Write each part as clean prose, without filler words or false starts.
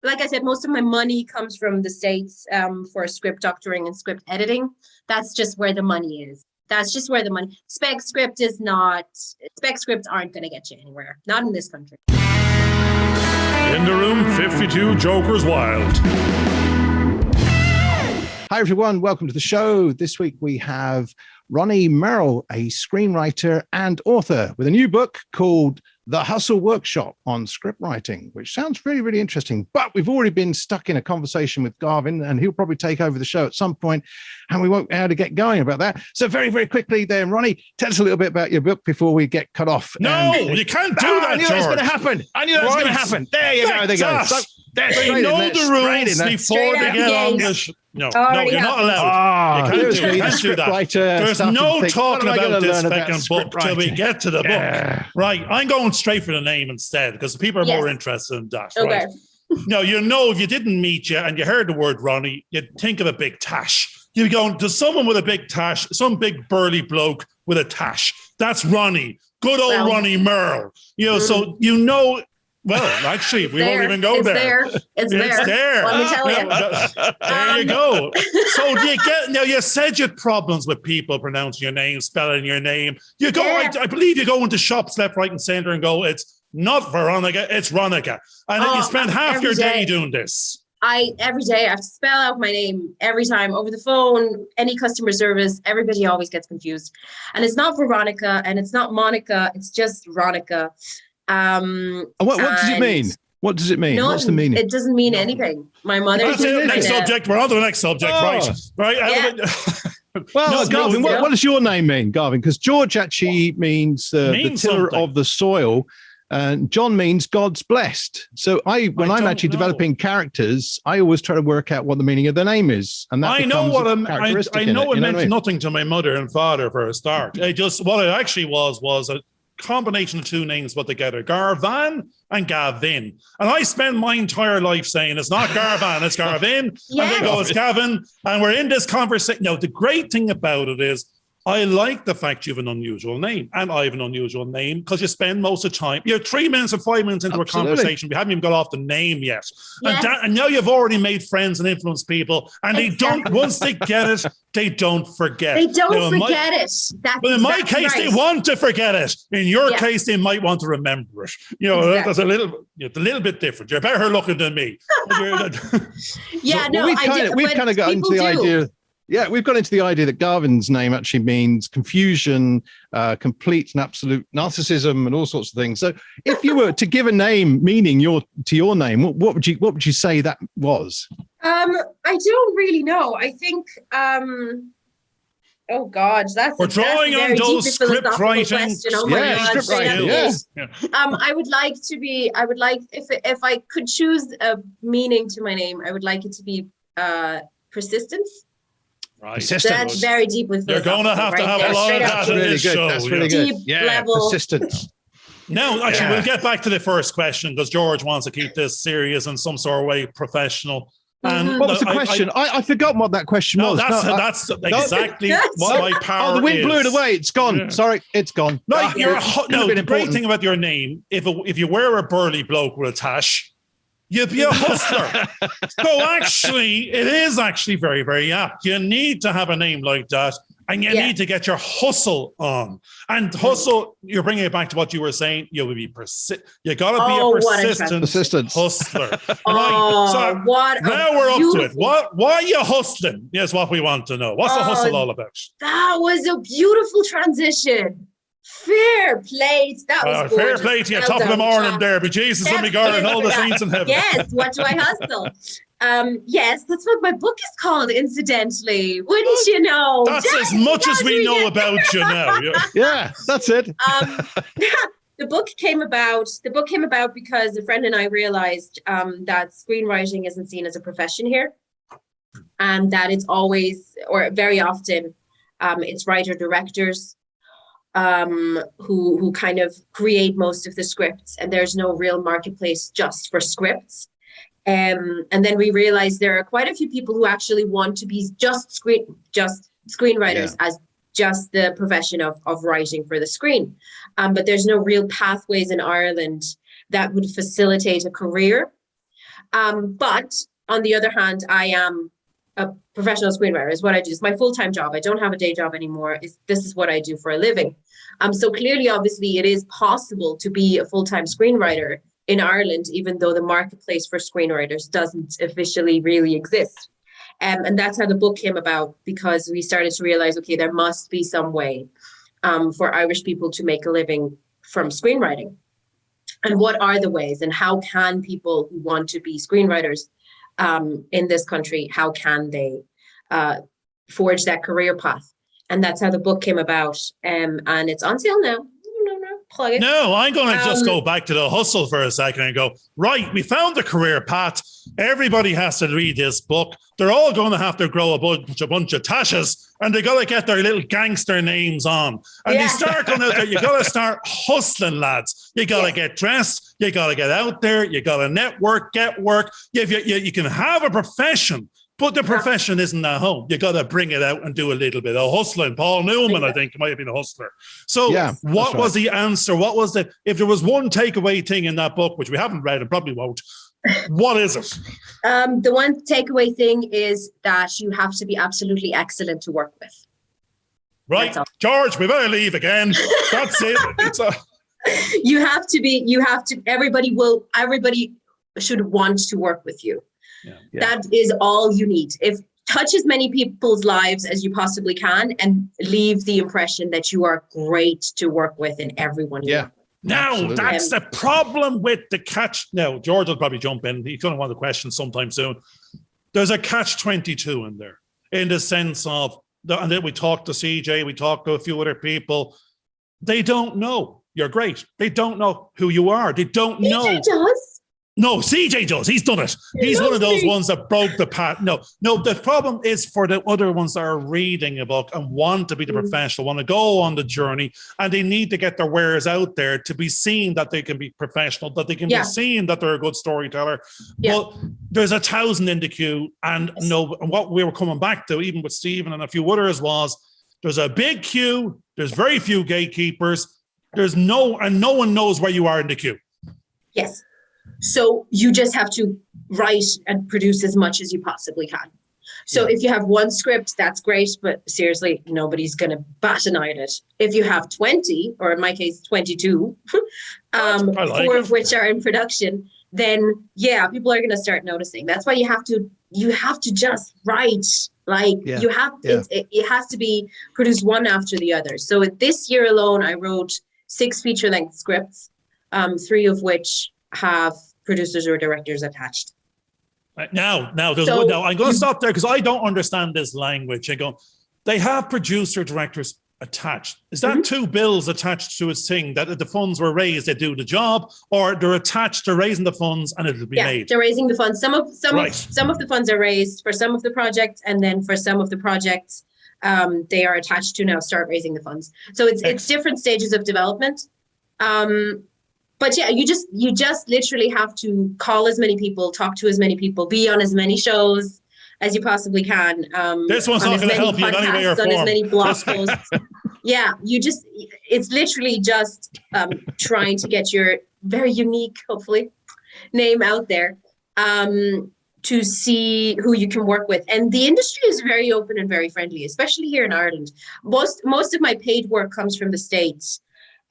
like I said, most of my money comes from the States for script doctoring and script editing. That's just where the money is. That's just where the money. Spec scripts aren't going to get you anywhere. Not in this country. In the room, 52 Jokers Wild. Hi, everyone. Welcome to the show. This week we have Ronika Merl, a screenwriter and author with a new book called The Hustle Workshop on Script Writing, which sounds really, really interesting. But we've already been stuck in a conversation with Garvin, and he'll probably take over the show at some point, and we won't be able to get going about that. So very, very quickly then, Roni, tell us a little bit about your book before we get cut off. No, you can't do that, I knew it was going to happen. I knew it was going to happen. There you go. There you go. So, they know the rules before they get on the show. No, you're not allowed. You can't do that. There's no talking about this second book till we get to the book. Right, I'm going straight for the name instead because people are more interested in that. Okay. Right? No, if you didn't meet you and you heard the word Roni, you'd think of a big tash. You're going to someone with a big tash, some big burly bloke with a tash. That's Roni. Good old Ronika Merl. So well, actually, we won't even go there. It's there. Let me tell you. There you go. So do you get now? You said you had problems with people pronouncing your name, spelling your name. You go. I believe you go into shops left, right, and center and go, "It's not Veronica, it's Ronika," and then you spend half your day doing this. Every day I have to spell out my name every time over the phone, any customer service. Everybody always gets confused, and it's not Veronica and it's not Monica. It's just Ronika. What does it mean? What does it mean? No, what's the meaning? It doesn't mean anything. My mother. That's it. Next subject. We're on to the next subject. Right. Yeah. Well, Garvin, what does your name mean, Garvin? Because George actually means the tiller of the soil, and John means God's blessed. So when I'm actually developing characters, I always try to work out what the meaning of the name is, and that I know what it meant nothing to my mother and father for a start. What it actually was a combination of two names put together, Garvan and Gavin. And I spend my entire life saying it's not Garvan, it's Garvin. Yes. And they go, it's Gavin. And we're in this conversation. Now, the great thing about it is I like the fact you have an unusual name, and I have an unusual name because you spend most of the time, you're 3 minutes and 5 minutes into a conversation. We haven't even got off the name yet. Yes. And now you've already made friends and influenced people, and they don't, once they get it, they don't forget. They don't forget it. But in my case, they want to forget it. In your case, they might want to remember it. That's a little bit different. You're better looking than me. We've kind of got into the idea. Yeah, we've got into the idea that Garvin's name actually means confusion, complete and absolute narcissism, and all sorts of things. So, if you were to give a meaning to your name, what would you say that was? I don't really know. I think. Oh God, we're drawing on those script writing. Oh my God, script writing. Yeah. I would like if I could choose a meaning to my name, I would like it to be persistence. Right. That's very deep with You're going to have a lot of that in this show. That's really good. Deep level. Persistence. Now, actually, we'll get back to the first question because George wants to keep this serious in some sort of way, professional. And what was the question? I forgot what that question was. That's exactly what my power is. The wind blew it away. It's gone. Yeah. Sorry, it's gone. The great thing about your name, if you were a burly bloke with a tash, you'd be a hustler. So actually, it is actually very, very apt. You need to have a name like that, and you need to get your hustle on. And hustle, you're bringing it back to what you were saying. You will be You got to be a persistent hustler. Now we're up to it. Why are you hustling? Is what we want to know. What's the hustle all about? That was a beautiful transition. Fair play. That was fair play to you. Top of the morning there, but Jesus and me God and all the saints in heaven. Yes, what do I hustle? Yes, that's what my book is called, incidentally. Wouldn't you know? That's as much as we know about you now. Yeah, that's it. The book came about because a friend and I realized that screenwriting isn't seen as a profession here, and that it's always, or very often, it's writer-directors who kind of create most of the scripts, and there's no real marketplace just for scripts. And then we realized there are quite a few people who actually want to be just screenwriters as just the profession of writing for the screen. But there's no real pathways in Ireland that would facilitate a career. But on the other hand, I am a professional screenwriter is what I do. It's my full-time job. I don't have a day job anymore. This is what I do for a living. So clearly, obviously, it is possible to be a full-time screenwriter in Ireland, even though the marketplace for screenwriters doesn't officially really exist. And that's how the book came about, because we started to realize, okay, there must be some way for Irish people to make a living from screenwriting. And what are the ways, and how can people who want to be screenwriters in this country, how can they forge that career path? And that's how the book came about. And it's on sale now. Plug it. No, I'm going to just go back to the hustle for a second and go, right, we found the career path. Everybody has to read this book. They're all going to have to grow a bunch of tashes, and they got to get their little gangster names on. And they start going out there. You got to start hustling, lads. You got to get dressed. You got to get out there. You got to network, get work. You can have a profession, but the profession isn't at home. You got to bring it out and do a little bit of hustling. Paul Newman, I think, might have been a hustler. So what was the answer? What was if there was one takeaway thing in that book, which we haven't read and probably won't, what is it? The one takeaway thing is that you have to be absolutely excellent to work with. Right. George, we better leave again. That's it. Everybody should want to work with you. Yeah. That is all you need. Touch as many people's lives as you possibly can and leave the impression that you are great to work with in everyone. Now, that's the problem with the catch. Now, George will probably jump in. He's going to want the question sometime soon. There's a catch-22 in there, in the sense of, and then we talked to CJ, we talked to a few other people. They don't know you're great. They don't know who you are. They don't know. CJ does. No, CJ does. He's done it. He's one of those ones that broke the path. No, the problem is for the other ones that are reading a book and want to be the professional, want to go on the journey, and they need to get their wares out there to be seen that they can be professional, that they can be seen that they're a good storyteller. But there's 1,000 in the queue, and what we were coming back to, even with Stephen and a few others, was there's a big queue. There's very few gatekeepers. No one knows where you are in the queue. Yes. So you just have to write and produce as much as you possibly can. So if you have one script, that's great, but seriously, nobody's going to bat an eye at it. If you have 20, or in my case, 22, 4 of which are in production, then people are going to start noticing. That's why you have to just write. It has to be produced one after the other. So this year alone, I wrote 6 feature-length scripts, 3 of which have producers or directors attached. Now I'm going to stop there because I don't understand this language. I go, they have producer directors attached. Is that 2 bills attached to a thing that if the funds were raised, they do the job, or they're attached to raising the funds and it'll be made? They're raising the funds. Some of the funds are raised for some of the projects, and then for some of the projects, they are attached to now start raising the funds. So it's different stages of development. But you just literally have to call as many people, talk to as many people, be on as many shows as you possibly can. This one's not going to help you in any way or form. On as many blog posts. It's literally just trying to get your very unique, hopefully, name out there to see who you can work with. And the industry is very open and very friendly, especially here in Ireland. Most of my paid work comes from the States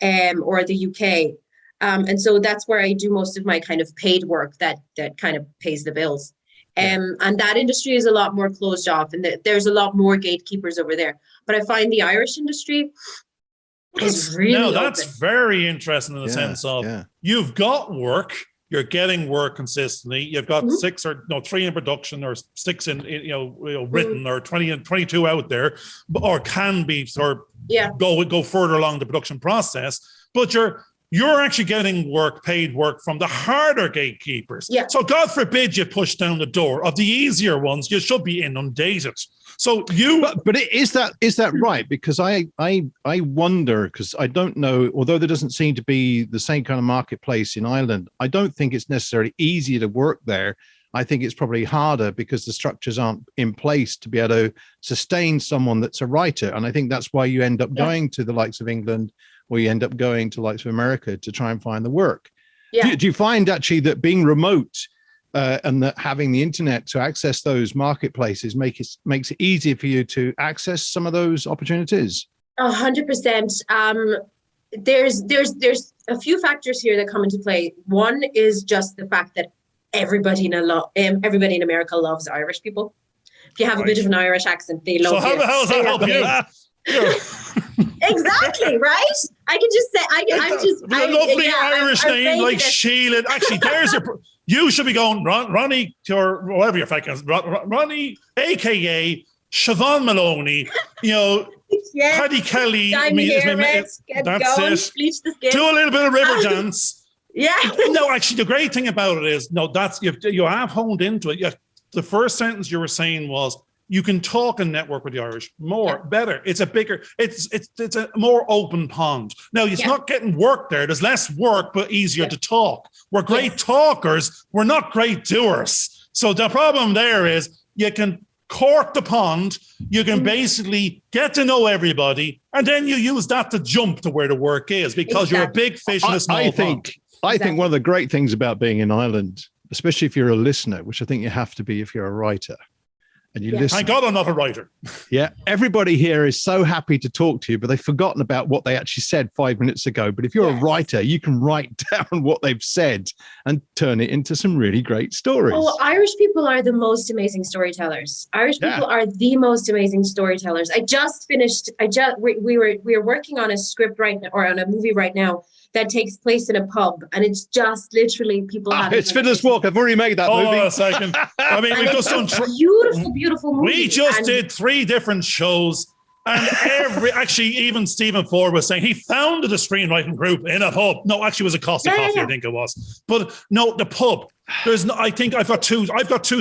or the UK. And so that's where I do most of my kind of paid work that kind of pays the bills. And that industry is a lot more closed off, and there's a lot more gatekeepers over there. But I find the Irish industry is really open. That's very interesting in the sense of you've got work, you're getting work consistently. You've got 6 or 3 in production, or 6 in written, or 20 and 22 out there, or can be go further along the production process. But you're actually getting paid work from the harder gatekeepers. Yeah. So God forbid you push down the door of the easier ones. You should be inundated. So but is that right? Because I wonder, because I don't know, although there doesn't seem to be the same kind of marketplace in Ireland, I don't think it's necessarily easier to work there. I think it's probably harder because the structures aren't in place to be able to sustain someone that's a writer. And I think that's why you end up going to the likes of England, or you end up going to the likes of America to try and find the work. Yeah. Do you find actually that being remote and that having the internet to access those marketplaces makes it easier for you to access some of those opportunities? 100%. There's a few factors here that come into play. One is just the fact that everybody in America loves Irish people. If you have a bit of an Irish accent, they love you. So how the hell does that help you? Exactly, right? I can just say, I'm just a lovely Irish name like Sheila. Actually, there's you should be going Roni or whatever your fucking is. Roni, aka Siobhan Maloney. Paddy Kelly. That's going, it. Bleach the skin. Do a little bit of river dance. Yeah. No, actually, the great thing about it is, that's you have honed into it. The first sentence you were saying was, you can talk and network with the Irish better. It's a bigger, it's a more open pond. Now, it's not getting work there. There's less work, but easier to talk. We're great talkers. We're not great doers. So the problem there is you can court the pond. You can basically get to know everybody. And then you use that to jump to where the work is because you're a big fish in a small pond. I think one of the great things about being in Ireland, especially if you're a listener, which I think you have to be if you're a writer, and you listen. Thank God I'm not a writer. Yeah, everybody here is so happy to talk to you, but they've forgotten about what they actually said 5 minutes ago. But if you're a writer, you can write down what they've said and turn it into some really great stories. Oh, Irish people are the most amazing storytellers. Irish people are the most amazing storytellers. We were working on a script or on a movie right now that takes place in a pub, and it's just literally people. It's Fiddler's Walk. I've already made that movie. Hold on a second. I mean, we've just done beautiful movie. We just did 3 different shows, and even Stephen Ford was saying he founded a screenwriting group in a pub. No, actually, it was a Coffee, I think it was. But no, the pub. I think I've got two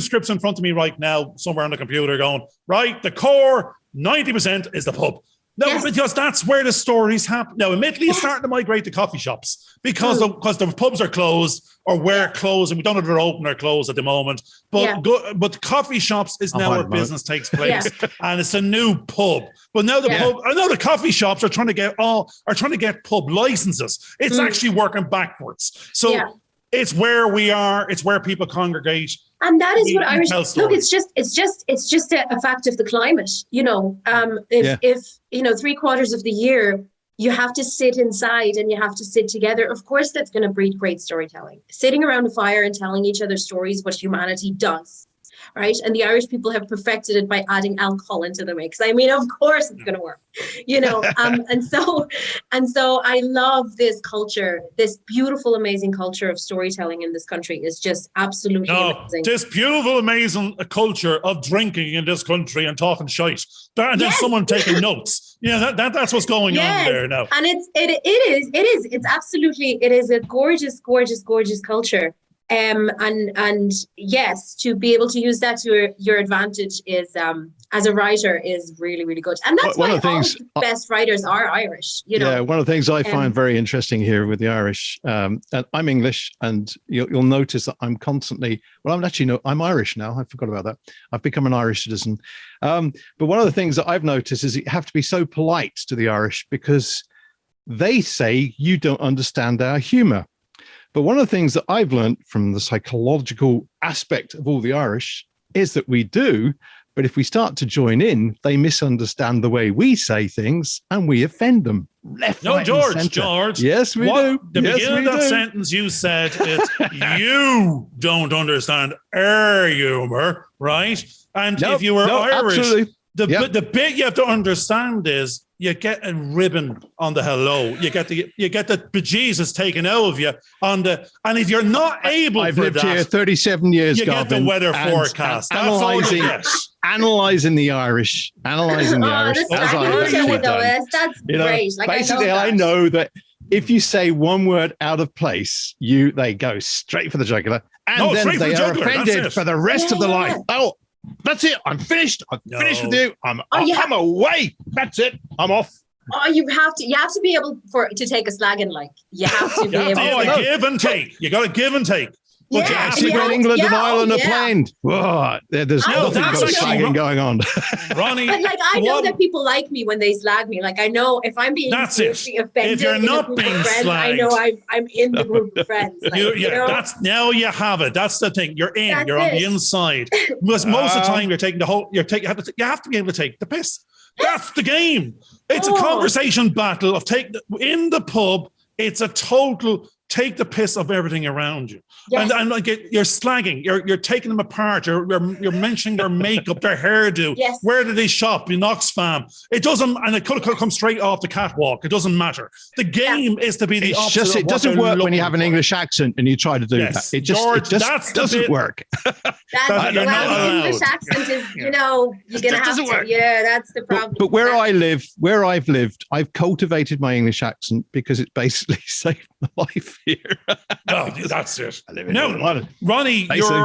scripts in front of me right now, somewhere on the computer, going right. The core 90% is the pub. No, because that's where the stories happen. Now, admittedly, it's starting to migrate to coffee shops because the pubs are closed or we're closed, and we don't know if they're open or closed at the moment. But but coffee shops is now where business takes place, and it's a new pub. But now the coffee shops are trying to get pub licenses. It's actually working backwards. So it's where we are. It's where people congregate. And that is what Irish look. It's just a fact of the climate. If 3/4 of the year you have to sit inside and you have to sit together, of course that's going to breed great storytelling. Sitting around a fire and telling each other stories, what humanity does. Right. And the Irish people have perfected it by adding alcohol into the mix. I mean, of course it's going to work, and so I love this culture, this beautiful, amazing culture of storytelling in this country is just absolutely amazing. This beautiful, amazing culture of drinking in this country and talking shite. And then someone taking notes. Yeah, that's what's going on there now. And it's absolutely, it is a gorgeous, gorgeous, gorgeous culture. And yes, to be able to use that to your advantage is as a writer is really, really good. And that's why all the best writers are Irish. Yeah, one of the things I find very interesting here with the Irish, and I'm English, and you'll notice that I'm constantly, I'm Irish now. I forgot about that. I've become an Irish citizen. But one of the things that I've noticed is you have to be so polite to the Irish because they say you don't understand our humor. But one of the things that I've learned from the psychological aspect of all the Irish is that we do, but if we start to join in, they misunderstand the way we say things and we offend them. George. Yes, we do. The beginning of that sentence you said is you don't understand our humor, right? And if you were Irish, absolutely. The bit you have to understand is you get a ribbon on the hello. You get the bejesus taken out of you on the, and if you're not able, I've lived here 37 years. You get the weather forecast. Analyzing the Irish. That's great. Basically, I know that if you say one word out of place, they go straight for the jugular, and then they are offended for the rest of the life. Oh. That's it. I'm finished. I'm finished with you. I'm away. That's it. I'm off. Oh, you have to be able to take a slagging, like you have to be able to give and take. You got to give and take. But you Yeah, have See, to when go. England and Yeah, Ireland oh, are yeah. playing, whoa, there's I nothing know, but that's slagging actually- going on. Ronnie, But like, I know what- that people like me when they slag me. Like, I know if I'm being That's it. seriously offended If you're in a not group being of friends, I know I'm in the group of friends. Like, you know? that's now you have it. That's the thing. You're in. That's You're on the it. inside. Because most of the time, you're taking the whole. You have to be able to take the piss. That's the game. It's a Oh. conversation battle of in the pub. It's a total take the piss of everything around you. Yes. And like you're slagging, you're taking them apart, you're mentioning their makeup, their hairdo, Yes. where did they shop in Oxfam. It doesn't, and it could come straight off the catwalk. It doesn't matter. The game is to be the It's opposite. just, of it what doesn't they're work when you looking have an for. English accent and you try to do Yes. that. It just, George, it just that's the doesn't bit- work. That's you're not the English allowed. accent is, you know, you're gonna just have doesn't to. work. Yeah, that's the problem. But where I've lived, I've cultivated my English accent because it basically saved my life here. No, that's it. I live in No, Northern Ireland. Ronnie, Basically.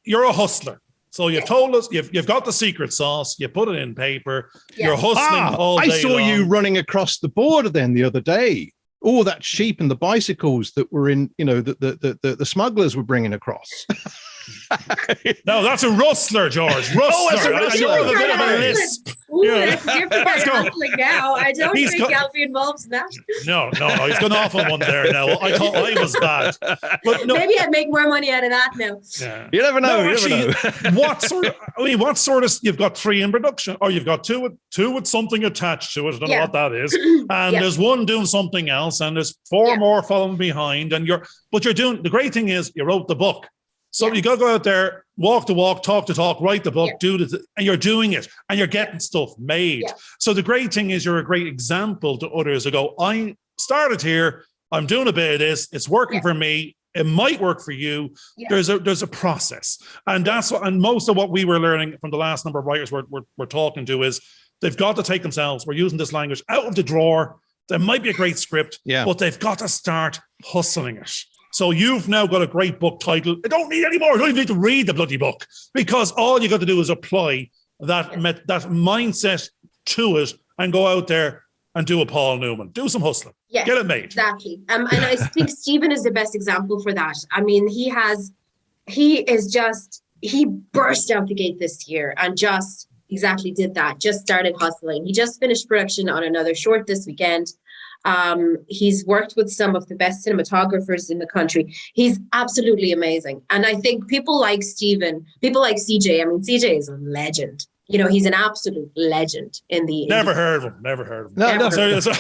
you're a hustler. So you've told us you've got the secret sauce. You put it in paper. Yeah. You're hustling all day I saw long. you running across the border then the other day. All that sheep and the bicycles that were in, you know, the smugglers were bringing across. No, that's a rustler, George. Rustler. that's a I rustler. know a bit of a lisp. Ooh, Yeah. that's different Let's than go. hustling now. I don't He's think got- I'll be involved in that. No, he's gone off on one there now. I thought I was bad. But no, Maybe I'd make more money out of that now. yeah. You never know. No, you never actually, know. what sort of, you've got 3 in production, or you've got two with something attached to it. I don't know Yeah. what that is. And Yeah. there's one doing something else, and there's 4 Yeah. more following behind. And you're doing, the great thing is you wrote the book. So Yeah. you got to go out there, walk the walk, talk the talk, write the book, Yeah. do the, and you're doing it, and you're getting stuff made. Yeah. So the great thing is you're a great example to others who go, I started here, I'm doing a bit of this, it's working Yeah. for me, it might work for you. Yeah. There's a process. And that's what, and most of what we were learning from the last number of writers we're talking to is they've got to take themselves, we're using this language, out of the drawer. There might be a great script, Yeah. but they've got to start hustling it. So you've now got a great book title. I don't need any more. I don't even need to read the bloody book, because all you got to do is apply that mindset to it and go out there and do a Paul Newman. Do some hustling. Yeah, Get it made. exactly. And I think Stephen is the best example for that. I mean, he burst out the gate this year and just exactly did that. Just started hustling. He just finished production on another short this weekend. He's worked with some of the best cinematographers in the country. He's absolutely amazing. And I think people like Stephen, people like CJ, I mean, CJ is a legend. You know, he's an absolute legend in the... Never heard of him. Never heard of him. No, Never. So,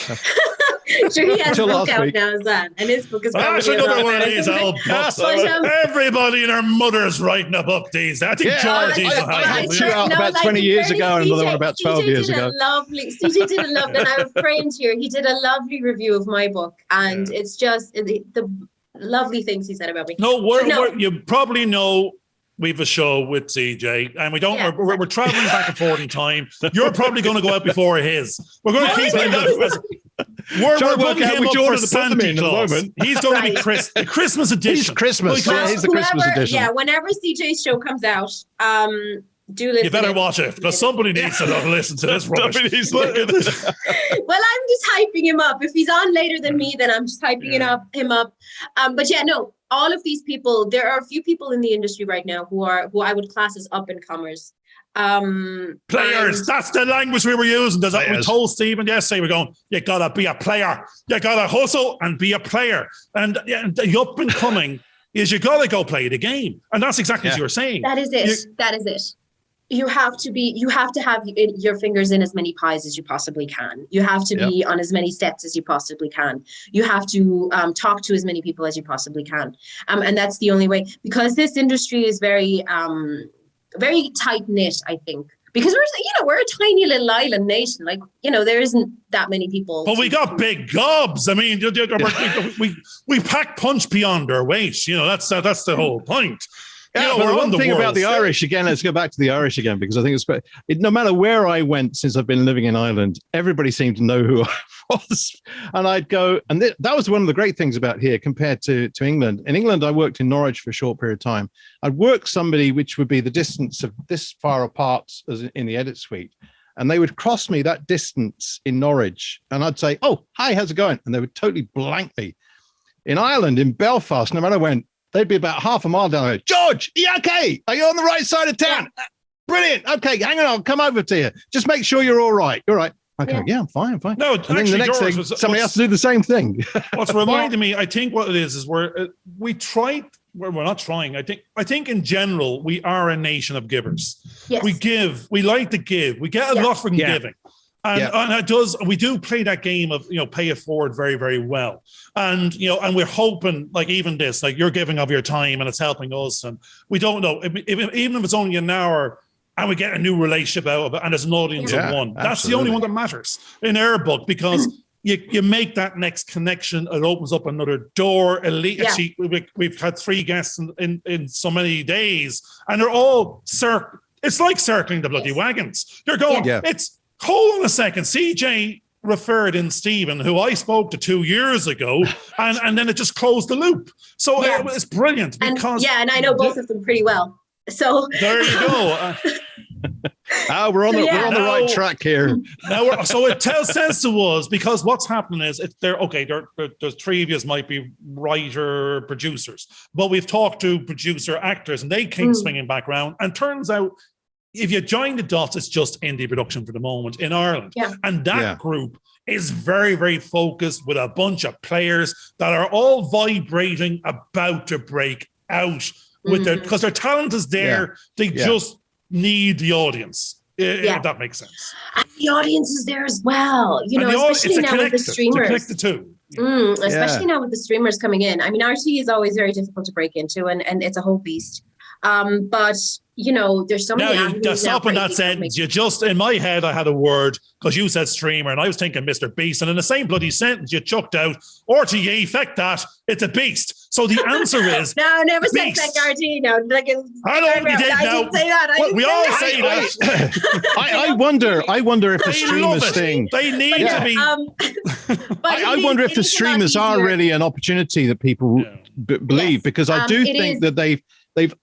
Sure, he has a Till book last out week. now as well. And his book is I probably should a go lot to one of better. these old books. But, Everybody and their mother's writing a book these days. I think Yeah, George even I has had one. two out about 20 in years fairness, ago and another one CJ about 12 years did ago. CJ did a lovely, and I was praying to you. He did a lovely review of my book, and it's just the lovely things he said about me. No, No. you probably know we've a show with CJ, and we don't. Yeah. We're traveling back and forth in time. You're probably going to go out before his. We're going to keep him. We're Trying to work putting out him which up order for to put them Santa in at the Claus. moment. He's going to be Right. the Christmas edition. He's Christmas. Because- Yeah, he's the Christmas edition. Yeah, whenever CJ's show comes out, do listen. You better in. watch it, because somebody needs to listen to this rubbish. Somebody needs to But- look at Well, I'm just hyping him up. If he's on later than me, then I'm just hyping him up. But yeah, no, all of these people, there are a few people in the industry right now who I would class as up and comers. Players, and- that's the language we were using. We Players. told Stephen yesterday, we're going, you gotta be a player. You gotta hustle and be a player. And the up and coming is you gotta go play the game. And that's exactly what you were saying. That is it. That is it. You have to have your fingers in as many pies as you possibly can. You have to be on as many sets as you possibly can. You have to talk to as many people as you possibly can. And that's the only way, because this industry is very, very tight knit, I think, because we're a tiny little island nation. Like, there isn't that many people. But we got big gobs. I mean, we pack punch beyond our weight. That's the whole point. Yeah, we're but on one the thing about the world Irish, again, let's go back to the Irish again, because I think no matter where I went since I've been living in Ireland, everybody seemed to know who I was. And I'd go, and that was one of the great things about here compared to England. In England, I worked in Norwich for a short period of time. I'd work somebody which would be the distance of this far apart as in the edit suite. And they would cross me that distance in Norwich. And I'd say, oh, hi, how's it going? And they would totally blank me. In Ireland, in Belfast, no matter when, they'd be about half a mile down the road. George, are you okay? Are you on the right side of town? Yeah. Brilliant. Okay, hang on, I'll come over to you. Just make sure you're all right. You're right. Okay, yeah, I'm fine. No, and then the next George, thing, somebody else to do the same thing. What's reminding me, I think what it is we're not trying. I think in general, we are a nation of givers. Yes. We like to give. We get a lot from giving. And we do play that game of, pay it forward very, very well. And, and we're hoping, like even this, like you're giving of your time and it's helping us. And we don't know, even if it's only an hour and we get a new relationship out of it and there's an audience of one, that's the only one that matters in our book, because you make that next connection. It opens up another door. Actually, we've had 3 guests in so many days and they're all it's like circling the bloody wagons. They're going, hold on a second. CJ referred in Stephen, who I spoke to 2 years ago, and then it just closed the loop. So it's brilliant because and I know both of them pretty well. So there you go. We're on the right track here. So it says to us, because what's happening is there's 3 of you might be writer producers, but we've talked to producer actors and they came swinging back around, and turns out, if you join the dots, it's just indie production for the moment in Ireland. Yeah. And that group is very, very focused with a bunch of players that are all vibrating, about to break out with because their talent is there. They just need the audience. If that makes sense. And the audience is there as well. Especially now with the streamers. Connect the two. Especially now with the streamers coming in. I mean, RTE is always very difficult to break into, and it's a whole beast. But there's so many. Now, stopping that sentence, you just, in my head, I had a word because you said streamer, and I was thinking Mr. Beast, and in the same bloody sentence, you chucked out RTE. Feck that, it's a beast. So the answer is no, I never said feck RTE. No, like I know you did. I didn't say that. We all say that. I wonder if the streamers thing. They need to be. I wonder if the streamers are really an opportunity that people believe, because I do think that they've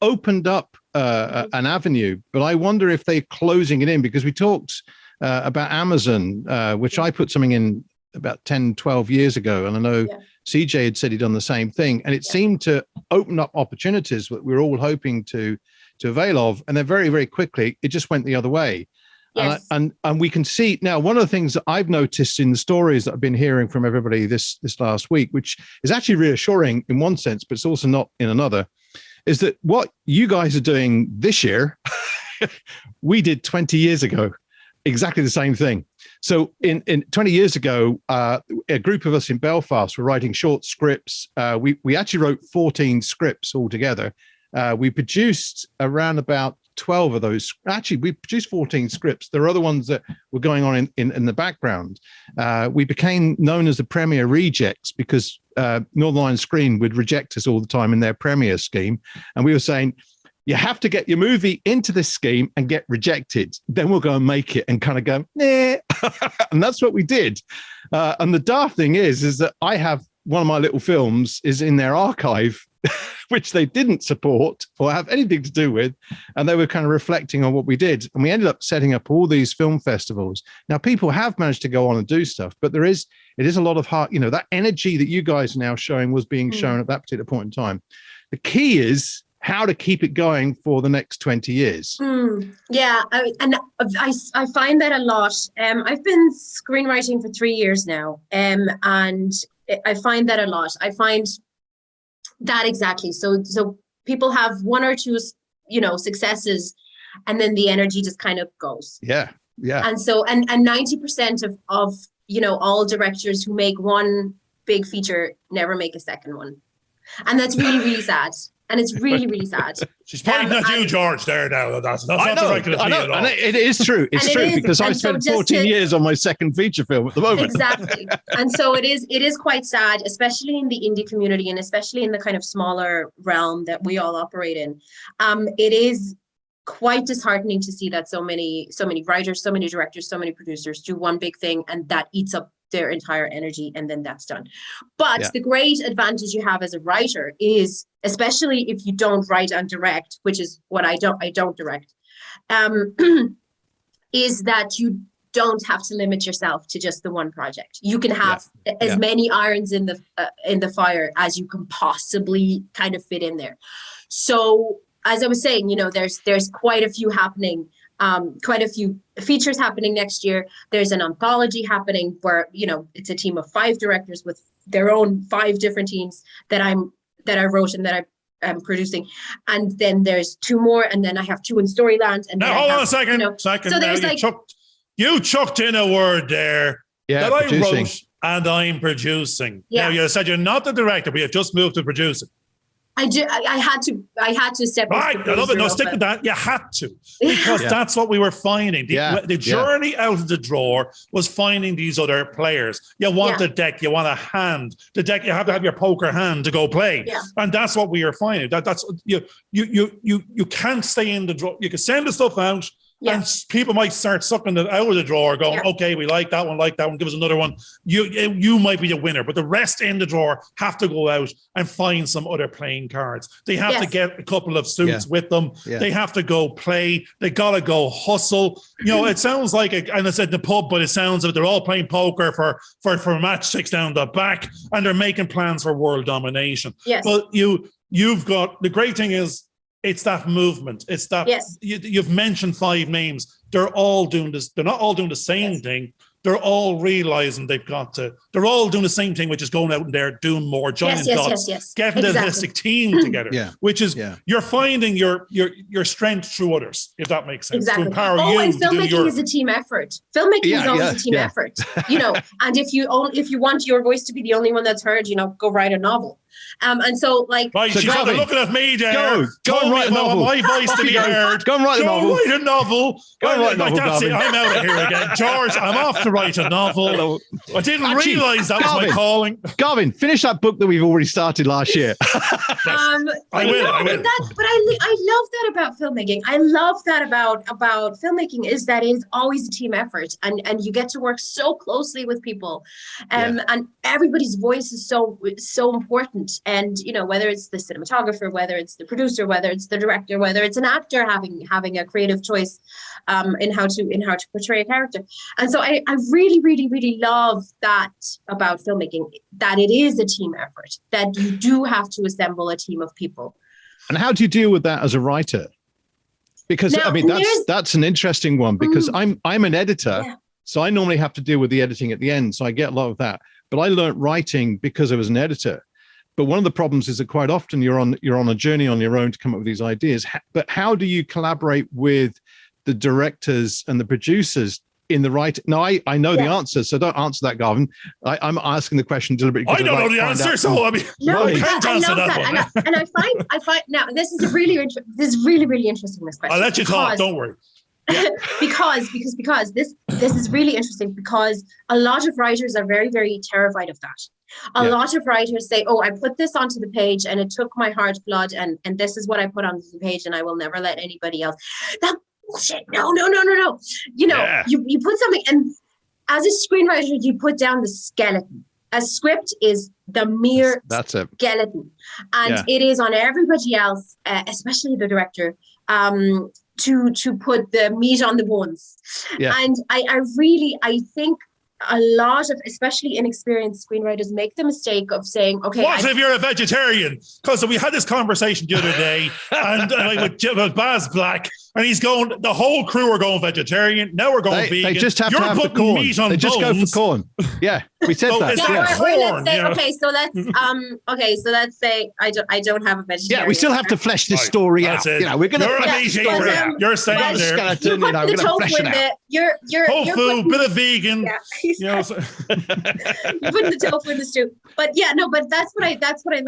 opened up an avenue, but I wonder if they're closing it in, because we talked about Amazon, which I put something in about 10, 12 years ago. And I know CJ had said he'd done the same thing, and it seemed to open up opportunities that we were all hoping to avail of. And then very, very quickly, it just went the other way. Yes. And we can see now, one of the things that I've noticed in the stories that I've been hearing from everybody this last week, which is actually reassuring in one sense, but it's also not in another, is that what you guys are doing this year, we did 20 years ago, exactly the same thing. So in 20 years ago, a group of us in Belfast were writing short scripts. We actually wrote 14 scripts altogether. We produced around about 12 of those. Actually, we produced 14 scripts. There are other ones that were going on in the background. We became known as the Premier Rejects because Northern Ireland Screen would reject us all the time in their Premier scheme. And we were saying, you have to get your movie into this scheme and get rejected. Then we'll go and make it, and kind of go, nah. And that's what we did. And the daft thing is that I have one of my little films is in their archive, which they didn't support or have anything to do with. And they were kind of reflecting on what we did. And we ended up setting up all these film festivals. Now, people have managed to go on and do stuff, but it is a lot of heart. That energy that you guys are now showing was being shown at that particular point in time. The key is how to keep it going for the next 20 years. Yeah, I find that a lot. I've been screenwriting for 3 years now, and I find that a lot. I find that exactly. So people have 1 or 2, successes, and then the energy just kind of goes. Yeah. And so, and 90% of all directors who make one big feature never make a second one, and that's really, really sad. And it's really, really sad. She's pointing at you, George, there now. That's not directed at me at all. And it is true. It's true, because I spent 14 years on my second feature film at the moment. Exactly. And so it is quite sad, especially in the indie community and especially in the kind of smaller realm that we all operate in. It is quite disheartening to see that so many writers, so many directors, so many producers do one big thing, and that eats up their entire energy, and then that's done. But the great advantage you have as a writer is, especially if you don't write and direct, which is what I don't direct, is that don't have to limit yourself to just the one project. You can have as many irons in the fire as you can possibly kind of fit in there. So as I was saying, you know, there's quite a few happening, quite a few features happening next year. There's an anthology happening where, you know, it's a team of 5 directors with their own 5 different teams that I wrote and that I'm producing. And then there's 2 more, and then I have 2 in Storyland. And now hold on a second. You know, so there's you chucked in a word there that producing. I wrote and I'm producing. Yeah. Now you said you're not the director, but you've just moved to producing. I had to step. Right, I love it. No, stick with that. You had to, because that's what we were finding. The journey out of the drawer was finding these other players. You want a deck, you want a hand. The deck, you have to have your poker hand to go play, and that's what we are finding. That's you can't stay in the drawer. You can send the stuff out. And people might start sucking it out of the drawer, going, okay, we like that one, give us another one. You might be the winner, but the rest in the drawer have to go out and find some other playing cards. They have to get a couple of suits with them. They have to go play. They got to go hustle. You know, it sounds like, and I said the pub, but it sounds like they're all playing poker for matchsticks down the back, and they're making plans for world domination. Yes. But you've got, the great thing is, it's that movement. It's that you've mentioned 5 names. They're all doing this. They're not all doing the same thing. They're all realizing they've got to. They're all doing the same thing, which is going out in there, doing more, joining dots, getting the holistic team together. Which is you're finding your strength through others, if that makes sense. Exactly. To empower and you filmmaking is a team effort. Filmmaking is always a team effort. You know, and if you want your voice to be the only one that's heard, you know, go write a novel. And so, like, right, she's looking at me there. Go and write a novel. My voice to be heard. Go and write a novel. Go write a novel. Go and write a novel. That's it. I'm out of here again. George, I'm off to write a novel. I didn't realise that was my calling. Garvin, finish that book that we've already started last year. I will. But I love that about filmmaking. I love that about filmmaking is that it is always a team effort, and you get to work so closely with people, and everybody's voice is so important. And you know, whether it's the cinematographer, whether it's the producer, whether it's the director, whether it's an actor having a creative choice in how to portray a character. And so I really, really, really love that about filmmaking, that it is a team effort, that you do have to assemble a team of people. And how do you deal with that as a writer? Because now, I mean, that's an interesting one, because I'm an editor, so I normally have to deal with the editing at the end. So I get a lot of that. But I learned writing because I was an editor. But one of the problems is that quite often you're on a journey on your own to come up with these ideas. But how do you collaborate with the directors and the producers in the writing? Now, I know the answer, so don't answer that, Garvin. I'm asking the question deliberately. I don't know the answer, so I mean, I can't answer that one. And I find now this is really interesting. This question. I'll let you talk. Don't worry. because this is really interesting, because a lot of writers are very, very terrified of that. A lot of writers say, oh, I put this onto the page and it took my heart blood, and this is what I put onto the page, and I will never let anybody else. That bullshit. No. You know, you put something, and as a screenwriter, you put down the skeleton. A script is the mere skeleton. And it is on everybody else, especially the director, to put the meat on the bones. And I think a lot of, especially inexperienced screenwriters, make the mistake of saying, okay, what if you're a vegetarian? Because we had this conversation the other day, and with Baz Black, and he's going, the whole crew are going vegetarian. Now we're going vegan. They just have to have the corn. Meat on they just bones. go for corn. Yeah, we said that. Okay, so let's say I don't have a vegetarian. Yeah, we still have to flesh this story out. You know, we're going to flesh it out. You're saying there. Skeleton, you know, we're going to flesh it out. Tofu, bit of vegan. You know, you put the tofu in the stew. But that's what I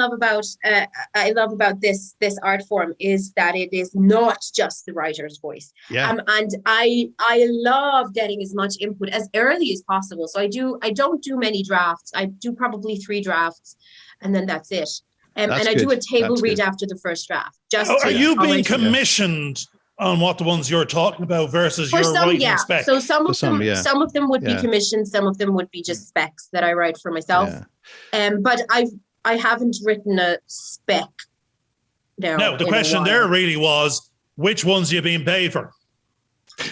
love about this art form, is that it is not just the writer's voice. And I love getting as much input as early as possible. So I don't do many drafts. I do probably 3 drafts, and then that's it. And I do a table read after the first draft. Are you being commissioned on what the ones you're talking about versus your writing spec? So some of them would be commissioned, some of them would be just specs that I write for myself. But I haven't written a spec. No, the question there really was, which ones are you being paid for?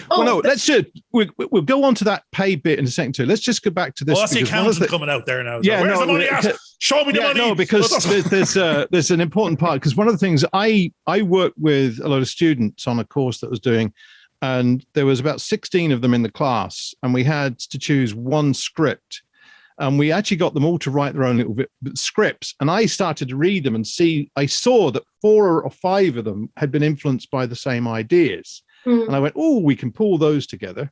Well, no, let's just we'll go on to that pay bit in a second too. Let's just go back to this. Oh, that's the accountant coming out there now. Yeah, where's the money at? Show me the money. No, because there's an important part. Because one of the things I worked with a lot of students on a course that I was doing, and there was about 16 of them in the class, and we had to choose one script. And we actually got them all to write their own little scripts. And I started to read them and I saw that 4 or 5 of them had been influenced by the same ideas. Mm. And I went, oh, we can pull those together.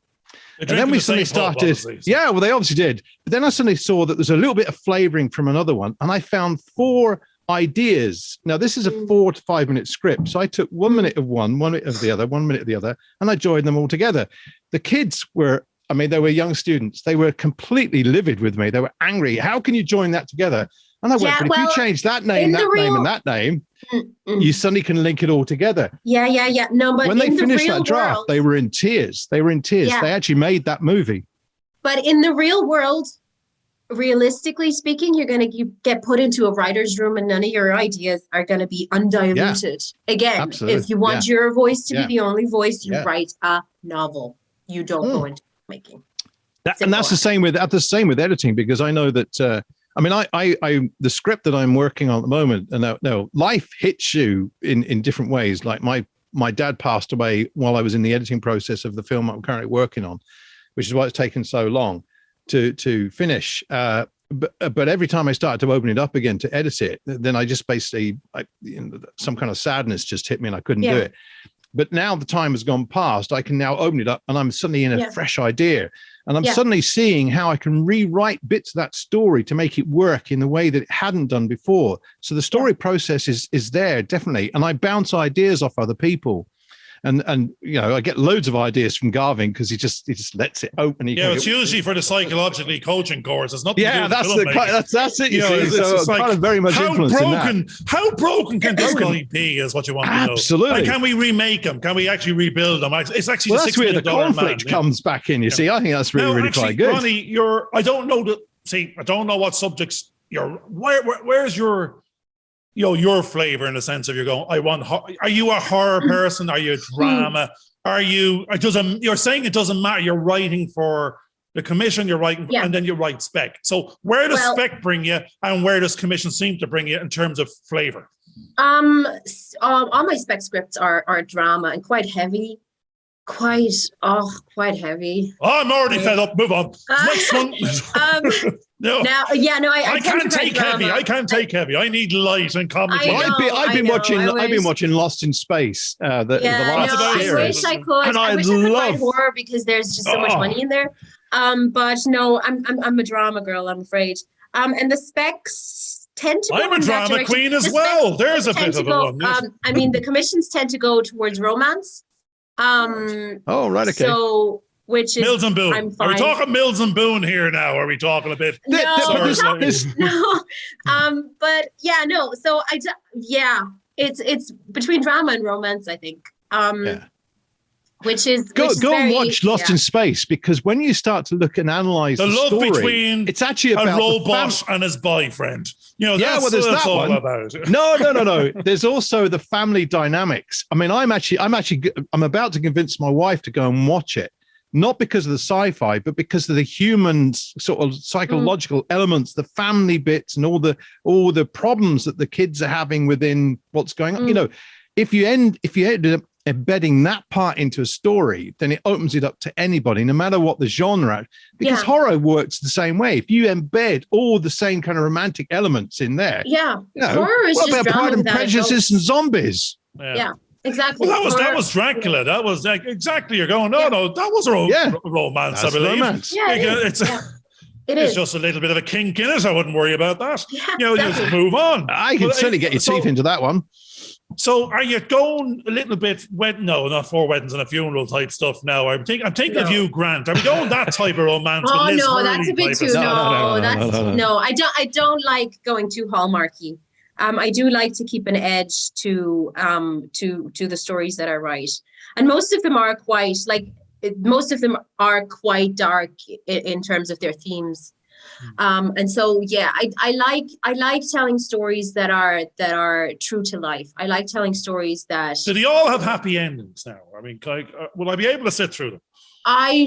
And then we suddenly started. Yeah, well, they obviously did. But then I suddenly saw that there's a little bit of flavoring from another one. And I found 4 ideas. Now, this is a 4 to 5 minute script. So I took 1 minute of one, 1 minute of the other, 1 minute of the other, and I joined them all together. The kids were, I mean, they were young students. They were completely livid with me. They were angry. How can you join that together? And I went, but if you change that name, that name, and that name, you suddenly can link it all together. Yeah. No, but when they finished that draft, they were in tears. They were in tears. Yeah. They actually made that movie. But in the real world, realistically speaking, you're going to get put into a writer's room and none of your ideas are going to be undiluted. Yeah. Again, absolutely. If you want your voice to be the only voice, you write a novel. You don't go into making. And that's the same with editing, because I know that I mean, I the script that I'm working on at the moment, and no, life hits you in different ways. Like my dad passed away while I was in the editing process of the film I'm currently working on, which is why it's taken so long to finish. But every time I started to open it up again to edit it, then I just basically some kind of sadness just hit me and I couldn't do it. But now the time has gone past, I can now open it up and I'm suddenly in a fresh idea. And I'm suddenly seeing how I can rewrite bits of that story to make it work in the way that it hadn't done before. So the story process is there, definitely. And I bounce ideas off other people. And you know, I get loads of ideas from Garvin because he just lets it open. It's usually for the psychologically coaching course. It's not. That's it. You see, so it's like, kind of very much influenced in that. How broken can this guy be? Is what you want to know. Absolutely. Like, can we remake him? Can we actually rebuild him? It's actually that's where the conflict comes back in. You see, I think that's really quite good. Ronnie, I don't know what subjects where's your flavor, in the sense of you're going, are you a horror person? Are you a drama? You're saying it doesn't matter. You're writing for the commission, you're writing, and then you write spec. So where does spec bring you, and where does commission seem to bring you in terms of flavor? All my spec scripts are drama and quite heavy. Quite heavy. Oh, I'm already fed up. Move on. Next one. I can't take heavy. I can't take heavy. I need light and comedy. I've been watching Lost in Space. The last series. I wish I could. And I wish I could write horror because there's just so much money in there. But no, I'm a drama girl, I'm afraid. And the specs tend to go I'm a drama queen as well. There's a bit of a one. I mean, the commissions tend to go towards romance. Right, okay. So, which is Mills and Boone. I'm fine. Are we talking Mills and Boone here now? Are we talking a bit? No, but yeah, no. So it's between drama and romance, I think. Which is go and watch Lost in Space, because when you start to look and analyze the love story, between it's actually about a robot and his boyfriend. There's that one. About it. No. There's also the family dynamics. I mean, I'm about to convince my wife to go and watch it, not because of the sci-fi, but because of the human sort of psychological elements, the family bits, and all the problems that the kids are having within what's going on. You know, if you ended up embedding that part into a story, then it opens it up to anybody, no matter what the genre, because horror works the same way. If you embed all the same kind of romantic elements in there, horror is what just about Pride and Prejudice and zombies? Yeah, exactly. Well, that was Dracula. That was exactly. You're going, no, that was a romance. That's I believe. Romance. It's just a little bit of a kink in it. I wouldn't worry about that. Just move on. I can certainly get your teeth into that one. So are you going a little bit no, not 4 weddings and a funeral type stuff now? I'm thinking of you, Grant. Are we going that type of romance? That's a bit too. No, I don't like going too hallmarky. I do like to keep an edge to the stories that I write, and most of them are quite dark in terms of their themes. And so, yeah, I like telling stories that are true to life. I like telling stories that. Do they all have happy endings now? I mean, will I be able to sit through them? Are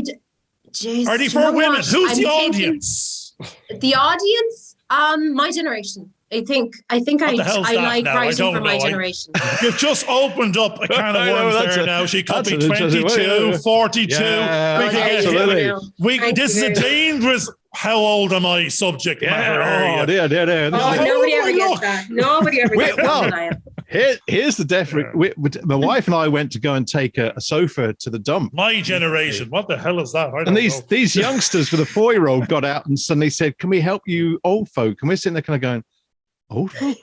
they for women? Who's the audience? The audience, my generation. I think I like writing for my generation. You've just opened up a can of worms there now. She could be 22, 42. This is a dangerous how old am I subject matter area. Dear. Nobody ever gets that. Nobody ever gets that. I am. Here's the definite. My wife and I went to go and take a sofa to the dump. My generation. What the hell is that? And these youngsters with a 4-year-old got out and suddenly said, "Can we help you old folk?" And we're sitting there kind of going, "Old folk?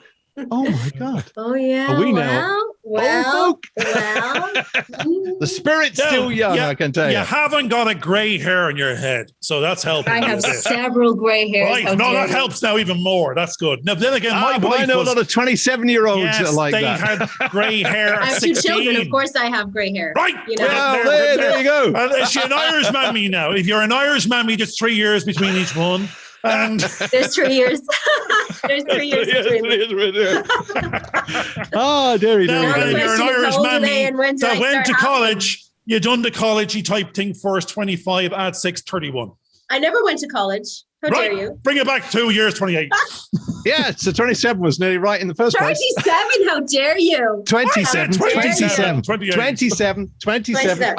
Oh my God. Oh yeah. Are we now? Well. The spirit's still young, I can tell you. You haven't got a grey hair on your head, so that's helping. I have several grey hairs. Right, no, that helps now even more. That's good. Now, then again, my wife I know a lot of 27-year-olds that are like that. They had grey hair at I have 16. 2 children. Of course, I have grey hair. Right. You know? Well, there you go. And is she an Irish mammy now? If you're an Irish mammy, there's 3 years between each one. And there's 3 years. There's 3 years between them. Oh, dearie. You're an Irish mammy that went to college. You done the college type thing first, 25, add 6, 31. I never went to college. How dare you? Bring it back 2 years, 28. Yeah, so 27 was nearly right in the first place. 27, how dare you? 27. I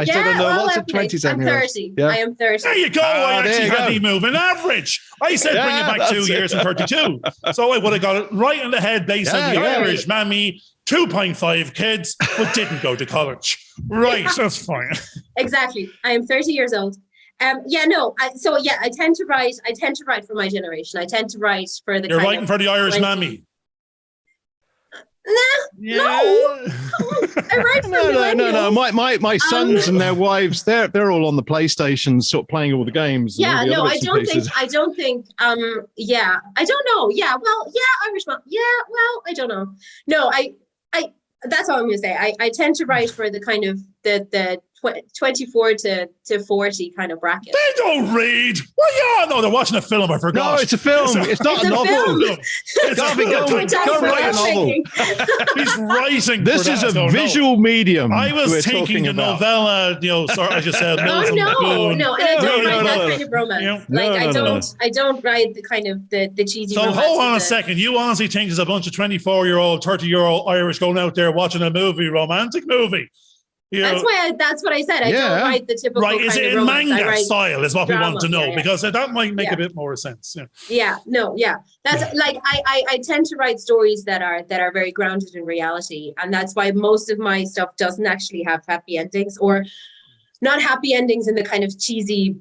still don't know lots of 27. I'm 30. Yeah. I am 30. There you go. I actually had the moving average. I said bring it back 2 years and 32. So I would have got it right in the head based on the Irish mammy, 2.5 kids, but didn't go to college. Right, that's fine. Exactly. I am 30 years old. I tend to write for my generation. I tend to write for the. You're writing for the Irish mammy. No. I write for no. My sons and their wives, they're all on the PlayStation, sort of playing all the games. Yeah, no, I don't think. I don't know. Yeah, well, yeah, Irish mom. Yeah, well, I don't know. No, I. That's all I'm going to say. I tend to write for the kind of the 24 to 40 kind of bracket. They don't read. Well, yeah, no, they're watching a film. I forgot. No, it's a film. It's not a novel. Go write a novel. He's writing. This is a visual medium. I was thinking a novella. I just said. No, and I don't write that kind of romance. I don't write the kind of the cheesy. So hold on a second. You honestly think there's a bunch of 24-year-old, 30-year-old Irish going out there watching a romantic movie? That's what I said. I don't write the typical right. Is it in manga style? Is what we want to know because that might make a bit more sense. That's like I tend to write stories that are very grounded in reality, and that's why most of my stuff doesn't actually have happy endings or not happy endings in the kind of cheesy,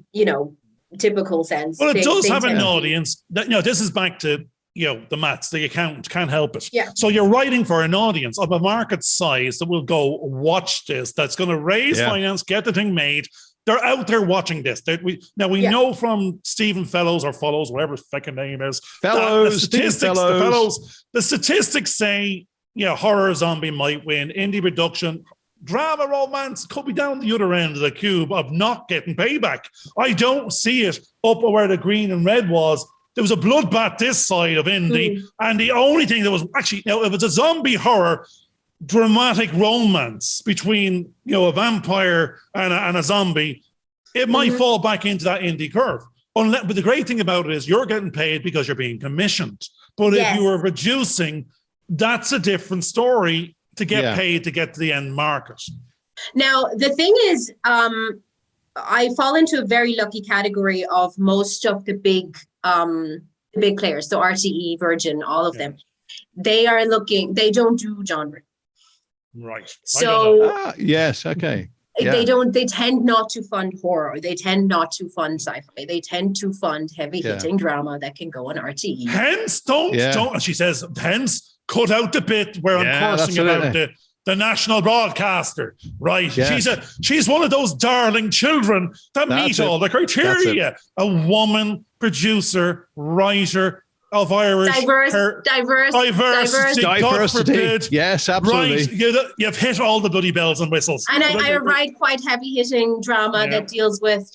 typical sense. Well, it does have an audience. This is back to. The maths, the accountant can't help it. Yeah. So you're writing for an audience of a market size that will go watch this, that's going to raise finance, get the thing made. They're out there watching this. We know from Stephen Fellows or Follows, whatever his second name is. Fellows, the statistics say, horror zombie might win, indie production, drama, romance could be down the other end of the cube of not getting payback. I don't see it up where the green and red was. There was a bloodbath this side of indie, and the only thing that was actually, it was a zombie horror, dramatic romance between, a vampire and a zombie, it might fall back into that indie curve. But the great thing about it is you're getting paid because you're being commissioned. But if you were producing, that's a different story to get paid to get to the end market. Now, the thing is, I fall into a very lucky category of most of the big players, so RTE, Virgin, all of them. They don't do genre. Right. So yes, okay. They tend not to fund horror. They tend not to fund sci-fi. They tend to fund heavy hitting drama that can go on RTE. Hence, don't. She says, hence, cut out the bit where I'm cursing about the national broadcaster, right? Yeah. She's one of those darling children that meet all the criteria. A woman, producer, writer, of Irish diversity. God forbid. Yes, absolutely. Right, you've hit all the bloody bells and whistles. And I write quite heavy-hitting drama that deals with,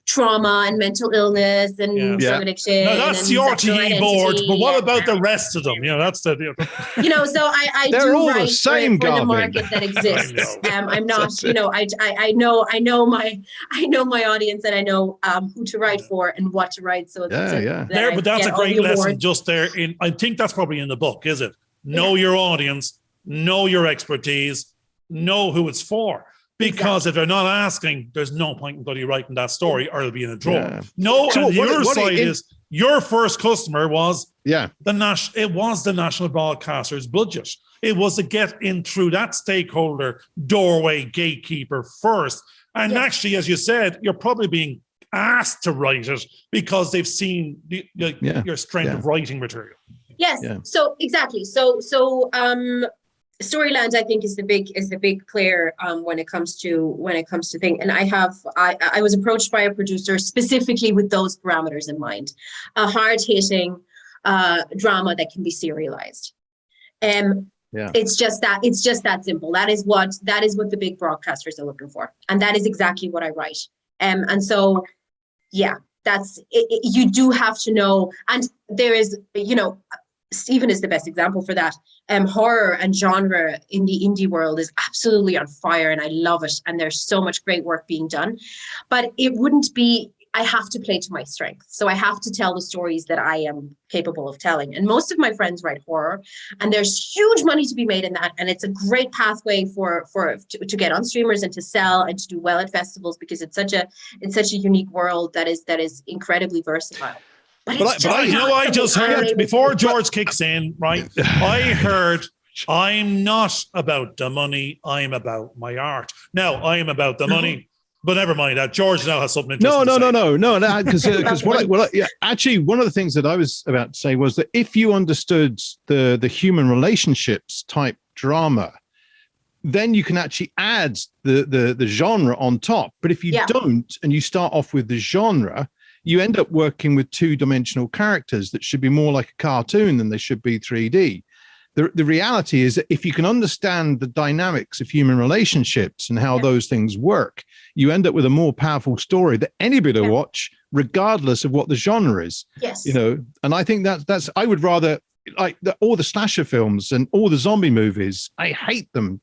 trauma and mental illness and drug addiction. Now that's the RTE board, but what about the rest of them? That's the. So I They're do all write the same for the garbage. market that exists. I'm not, I know my audience, and I know who to write for and what to write. So but that's a great lesson just there. I think that's probably in the book, is it? Know your audience, know your expertise, know who it's for. Because if they're not asking, there's no point in bloody writing that story, or it'll be in a drawer. Yeah. No, so and your side is your first customer was the national broadcaster's budget. It was to get in through that stakeholder doorway gatekeeper first. And actually, as you said, you're probably being asked to write it because they've seen your strength of writing material. Yes. Yeah. So exactly. So Storyland, I think, is the big player when it comes to thing. And I was approached by a producer specifically with those parameters in mind, a hard-hitting drama that can be serialized. It's just that simple. That is what the big broadcasters are looking for, and that is exactly what I write. And so, that's it. You do have to know, and there is, Stephen is the best example for that. Horror and genre in the indie world is absolutely on fire, and I love it. And there's so much great work being done, but it wouldn't be. I have to play to my strengths. So I have to tell the stories that I am capable of telling. And most of my friends write horror, and there's huge money to be made in that. And it's a great pathway to get on streamers and to sell and to do well at festivals, because it's such a unique world that is incredibly versatile. But I just heard before George kicks in, right? I heard, I'm not about the money, I'm about my art. Now I am about the money. But never mind that. George now has something interesting to say. No. Because actually, one of the things that I was about to say was that if you understood the human relationships type drama, then you can actually add the genre on top. But if you don't, and you start off with the genre, you end up working with two-dimensional characters that should be more like a cartoon than they should be 3D. The reality is that if you can understand the dynamics of human relationships and how those things work, you end up with a more powerful story that anybody will watch, regardless of what the genre is. Yes. And I think that's I would rather, like, all the slasher films and all the zombie movies, I hate them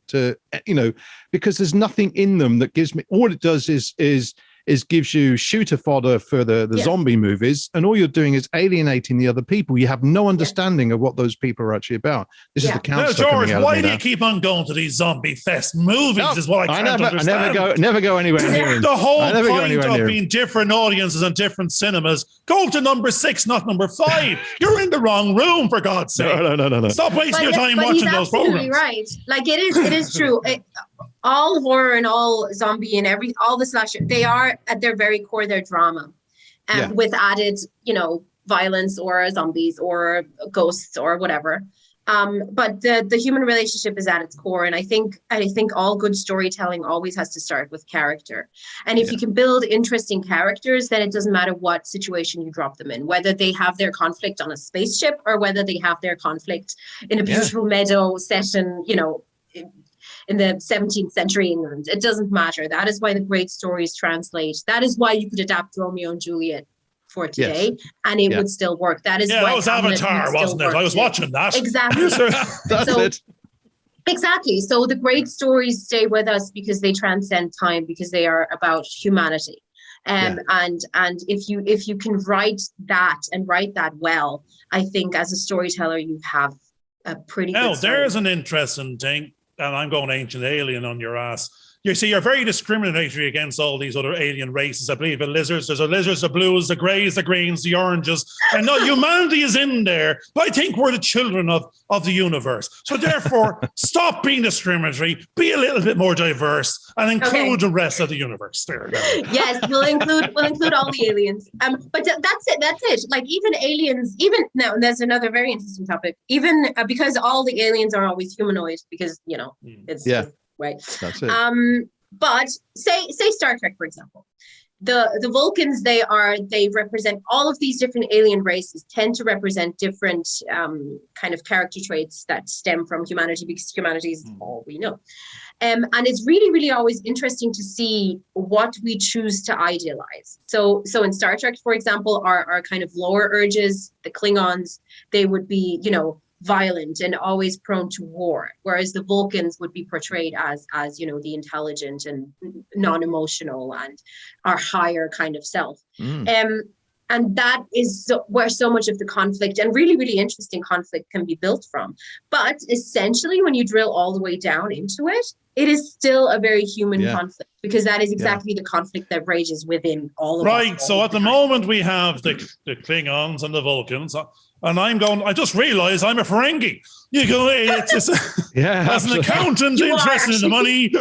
because there's nothing in them that gives me, all it does is gives you shooter fodder for the zombie movies, and all you're doing is alienating the other people. You have no understanding of what those people are actually about. This is the counselor. Now, George, why do you keep on going to these zombie fest movies? Is what I can't understand. I never go anywhere near the whole point of being different audiences and different cinemas. Go to number 6, not number 5. You're in the wrong room, for God's sake. No. Stop wasting your time watching those programs. Right. Like, it is true. All horror and all zombie and all the slasher, they are at their very core, they're drama, with added, violence or zombies or ghosts or whatever. But the human relationship is at its core, and I think all good storytelling always has to start with character. And if you can build interesting characters, then it doesn't matter what situation you drop them in, whether they have their conflict on a spaceship or whether they have their conflict in a beautiful meadow set in the 17th century England. It doesn't matter. That is why the great stories translate. That is why you could adapt Romeo and Juliet for today, and it would still work. That is why that was Avatar, wasn't it? I was watching that. Exactly. That's it. Exactly. So the great stories stay with us because they transcend time, because they are about humanity. And if you can write that and write that well, I think as a storyteller you have a pretty good story. There's an interesting thing. And I'm going Ancient Alien on your ass. You see, you're very discriminatory against all these other alien races. I believe the lizards, there's the lizards, the blues, the greys, the greens, the oranges. And no, humanity is in there. But I think we're the children of the universe. So therefore, stop being discriminatory, be a little bit more diverse, and include the rest of the universe. There. Yes, we'll include all the aliens. But that's it. Like, even aliens, now, there's another very interesting topic. Even because all the aliens are always humanoid, because it's right. That's it. But say Star Trek, for example. the Vulcans, they represent all of these different alien races, tend to represent different kind of character traits that stem from humanity, because humanity is all we know. And it's really, really always interesting to see what we choose to idealize. So in Star Trek, for example, our kind of lower urges, the Klingons, they would be, you know, violent and always prone to war, whereas the Vulcans would be portrayed as you know, the intelligent and non-emotional and our higher kind of self. And that is where so much of the conflict and really, really interesting conflict can be built from. But essentially, when you drill all the way down into it, it is still a very human conflict, because that is exactly the conflict that rages within all of us. Right. So at the moment we have the Klingons and the Vulcans. And I just realized I'm a Ferengi. You go, it's as an accountant interested in the money.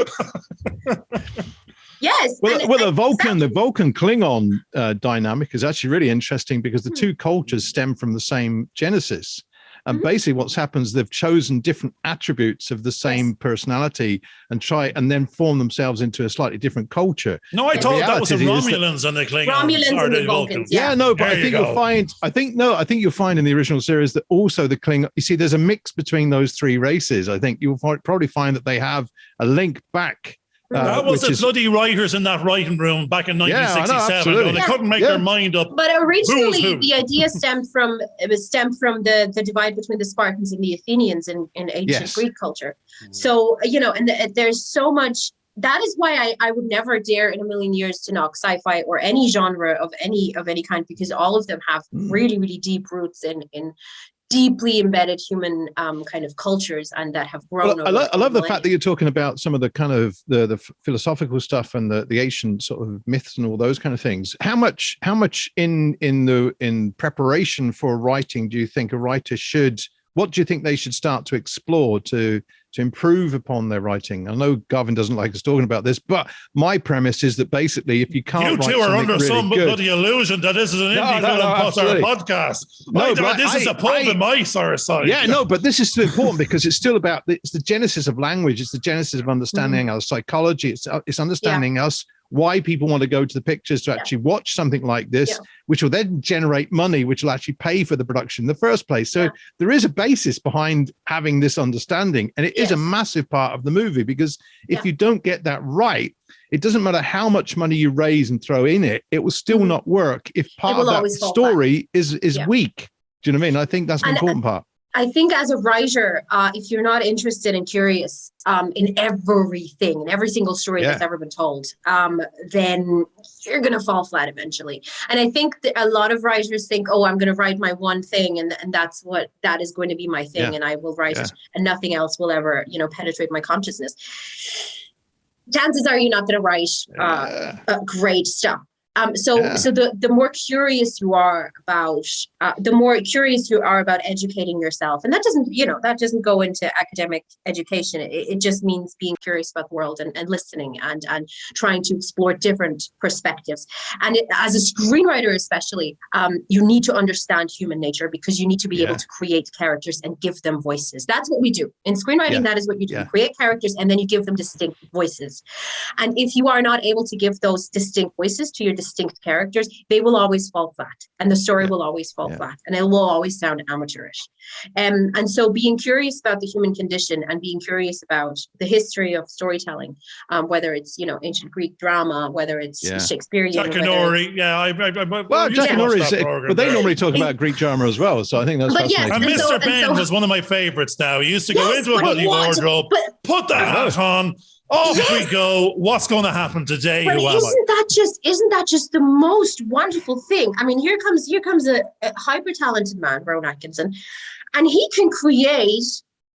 Yes. Well, the Vulcan Klingon dynamic is actually really interesting, because the two cultures stem from the same genesis. And basically what's happened is they've chosen different attributes of the same personality and then form themselves into a slightly different culture. No, I thought that was the Romulans and the Klingons. Romulans and the Vulcans. Yeah, no, but I think you'll find in the original series that also the Klingon, you see, there's a mix between those three races. I think you'll probably find that they have a link back. That was the bloody writers in that writing room back in 1967. They couldn't make their mind up. But originally, the idea stemmed from the divide between the Spartans and the Athenians in ancient Greek culture. So, you know, and there's so much. That is why I would never dare in a million years to knock sci-fi or any genre of any kind, because all of them have really, really deep roots in deeply embedded human kind of cultures, and that have grown. Well, I love the fact that you're talking about some of the kind of the philosophical stuff and the ancient sort of myths and all those kind of things. How much in preparation for writing do you think a writer should? What do you think they should start to explore to improve upon their writing? I know Garvin doesn't like us talking about this, but my premise is that basically, if you can't, you two are under really some bloody illusion that this is an indie film podcast. No, this is a pub in my side. Yeah, no, but this is still important, because it's still about it's the genesis of language. It's the genesis of understanding our psychology. It's understanding us. Why people want to go to the pictures to actually watch something like this, which will then generate money, which will actually pay for the production in the first place. So there is a basis behind having this understanding. And it is a massive part of the movie, because if you don't get that right, it doesn't matter how much money you raise and throw in it, it will still not work if part of that story is weak. Do you know what I mean? I think that's an important part. I think as a writer, if you're not interested and curious in everything, in every single story that's ever been told, then you're going to fall flat eventually. And I think that a lot of writers think, oh, I'm going to write my one thing, and that is going to be my thing, and I will write it, and nothing else will ever, you know, penetrate my consciousness. Chances are you're not going to write great stuff. So the more curious you are about, educating yourself, and that doesn't go into academic education. It just means being curious about the world and listening and trying to explore different perspectives. And as a screenwriter, especially, you need to understand human nature, because you need to be able to create characters and give them voices. That's what we do in screenwriting. That is what you do. You create characters and then you give them distinct voices. And if you are not able to give those distinct voices to your distinct characters, they will always fall flat, and the story will always fall flat, and it will always sound amateurish. And so being curious about the human condition and being curious about the history of storytelling, whether it's, you know, ancient Greek drama, whether it's Shakespearean. Jackanory, but they normally talk about Greek drama as well, so I think that's fascinating. And Mr. Ben is one of my favorites now. He used to go into a bloody wardrobe, put the hat on, off we go. What's going to happen today? But isn't that just the most wonderful thing? I mean, here comes a hyper talented man, Rowan Atkinson, and he can create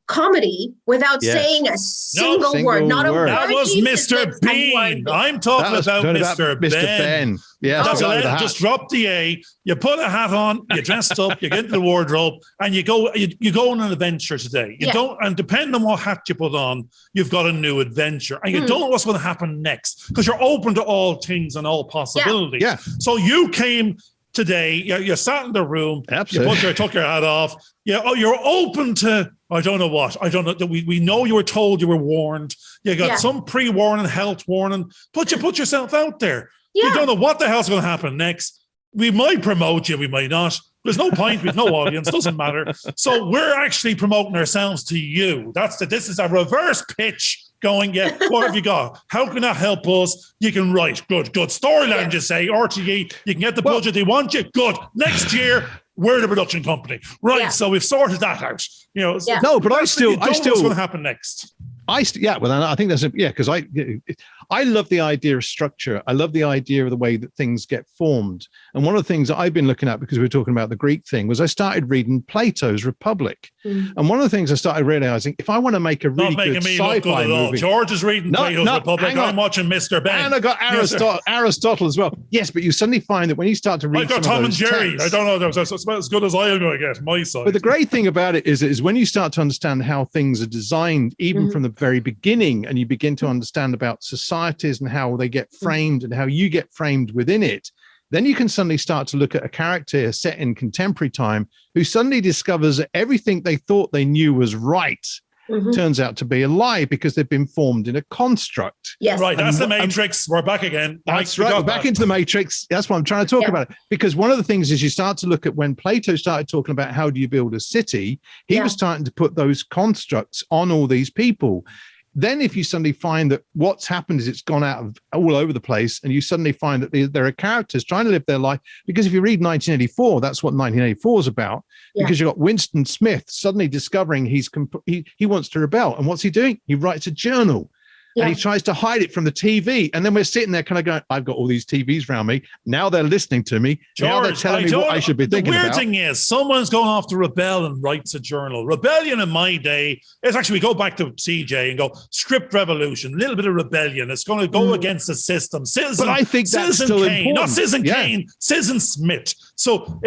comedy without saying a single word. Not a word. That was Mr. Bean. I'm talking about Mr. Ben. Yes, just drop the A. You put a hat on. You dressed up. You get into the wardrobe, and you go on an adventure today. You don't, and depending on what hat you put on, you've got a new adventure, and you don't know what's going to happen next, because you're open to all things and all possibilities. So you came today. You sat in the room. Absolutely. You took your hat off. Yeah. Oh, you're open to, I don't know what. I don't know. We know you were told, you were warned. You got some pre-warning, health warning, but you put yourself out there. You don't know what the hell's going to happen next. We might promote you, we might not. There's no point, we've no audience, doesn't matter. So we're actually promoting ourselves to you. This is a reverse pitch going, what have you got? How can that help us? You can write good storyline, just say, RTE, you can get the budget they want you, good. Next year, we're the production company. Right, so we've sorted that out. No, but I still what's going to happen next. I think that's because I love the idea of structure. I love the idea of the way that things get formed. And one of the things that I've been looking at, because we were talking about the Greek thing, was I started reading Plato's Republic. And one of the things I started realizing, if I want to make a really good sci-fi movie, George is reading Plato's Republic. I'm watching Mr. Ben, and I got Aristotle as well. Yes, but you suddenly find that when you start to read, I got Tom and Jerry. I don't know. That's about as good as I am going to get. My side. But the great thing about it is when you start to understand how things are designed, even from the very beginning, and you begin to understand about societies and how they get framed and how you get framed within it, then you can suddenly start to look at a character set in contemporary time who suddenly discovers that everything they thought they knew was right turns out to be a lie because they've been formed in a construct. Yes. Right, that's the Matrix. We're back again. That's right. We're back into the Matrix. That's what I'm trying to talk about. Because one of the things is you start to look at when Plato started talking about how do you build a city, he was starting to put those constructs on all these people. Then if you suddenly find that what's happened is it's gone out of all over the place, and you suddenly find that there are characters trying to live their life, because if you read 1984, that's what 1984 is about, because you've got Winston Smith suddenly discovering he wants to rebel. And what's he doing? He writes a journal. And he tries to hide it from the TV. And then we're sitting there kind of going, I've got all these TVs around me. Now they're listening to me. George, now they're telling me what I should be thinking about. The weird thing is someone's going off to rebel and writes a journal. Rebellion in my day is actually, we go back to CJ and go, script revolution, a little bit of rebellion. It's going to go against the system. But I think that's still Kane, important. not Citizen Kane, Citizen Smith. So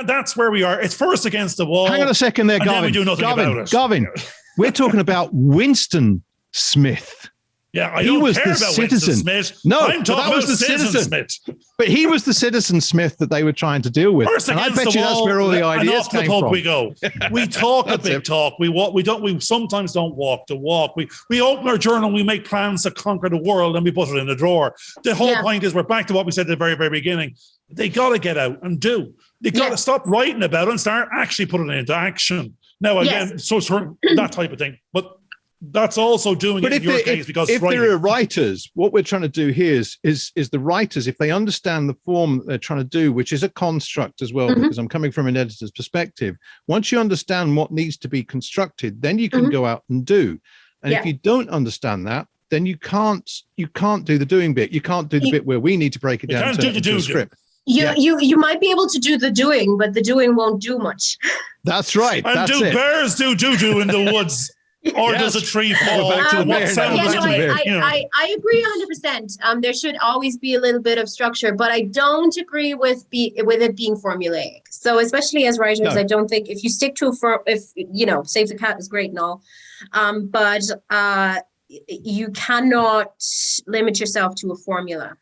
that's where we are. It's first against the wall. Hang on a second there, Garvin. And then we do nothing about it. Garvin, we're talking about Winston Smith. Yeah, I don't care about Winston Smith. No, I'm talking that was about the citizen Smith. But he was the Citizen Smith that they were trying to deal with. First and I bet you that's where all the ideas came from. We go. We talk a big talk. We walk. We sometimes don't walk the walk. We open our journal. We make plans to conquer the world, and we put it in the drawer. The whole point is we're back to what we said at the very, very beginning. They got to get out and do. They got to stop writing about it and start actually putting it into action. Now again, so that type of thing, but. That's also doing it in your case because if there are writers, what we're trying to do here is the writers, if they understand the form that they're trying to do, which is a construct as well, because I'm coming from an editor's perspective. Once you understand what needs to be constructed, then you can go out and do. And if you don't understand that, then you can't do the doing bit. You can't do the bit where we need to break it down into a script. You might be able to do the doing, but the doing won't do much. That's right. And that's bears do in the woods? Or does a tree fall? Back to the bear. I agree 100%. There should always be a little bit of structure, but I don't agree with it being formulaic. So especially as writers, I don't think if you stick to Save the Cat is great and all, but you cannot limit yourself to a formula.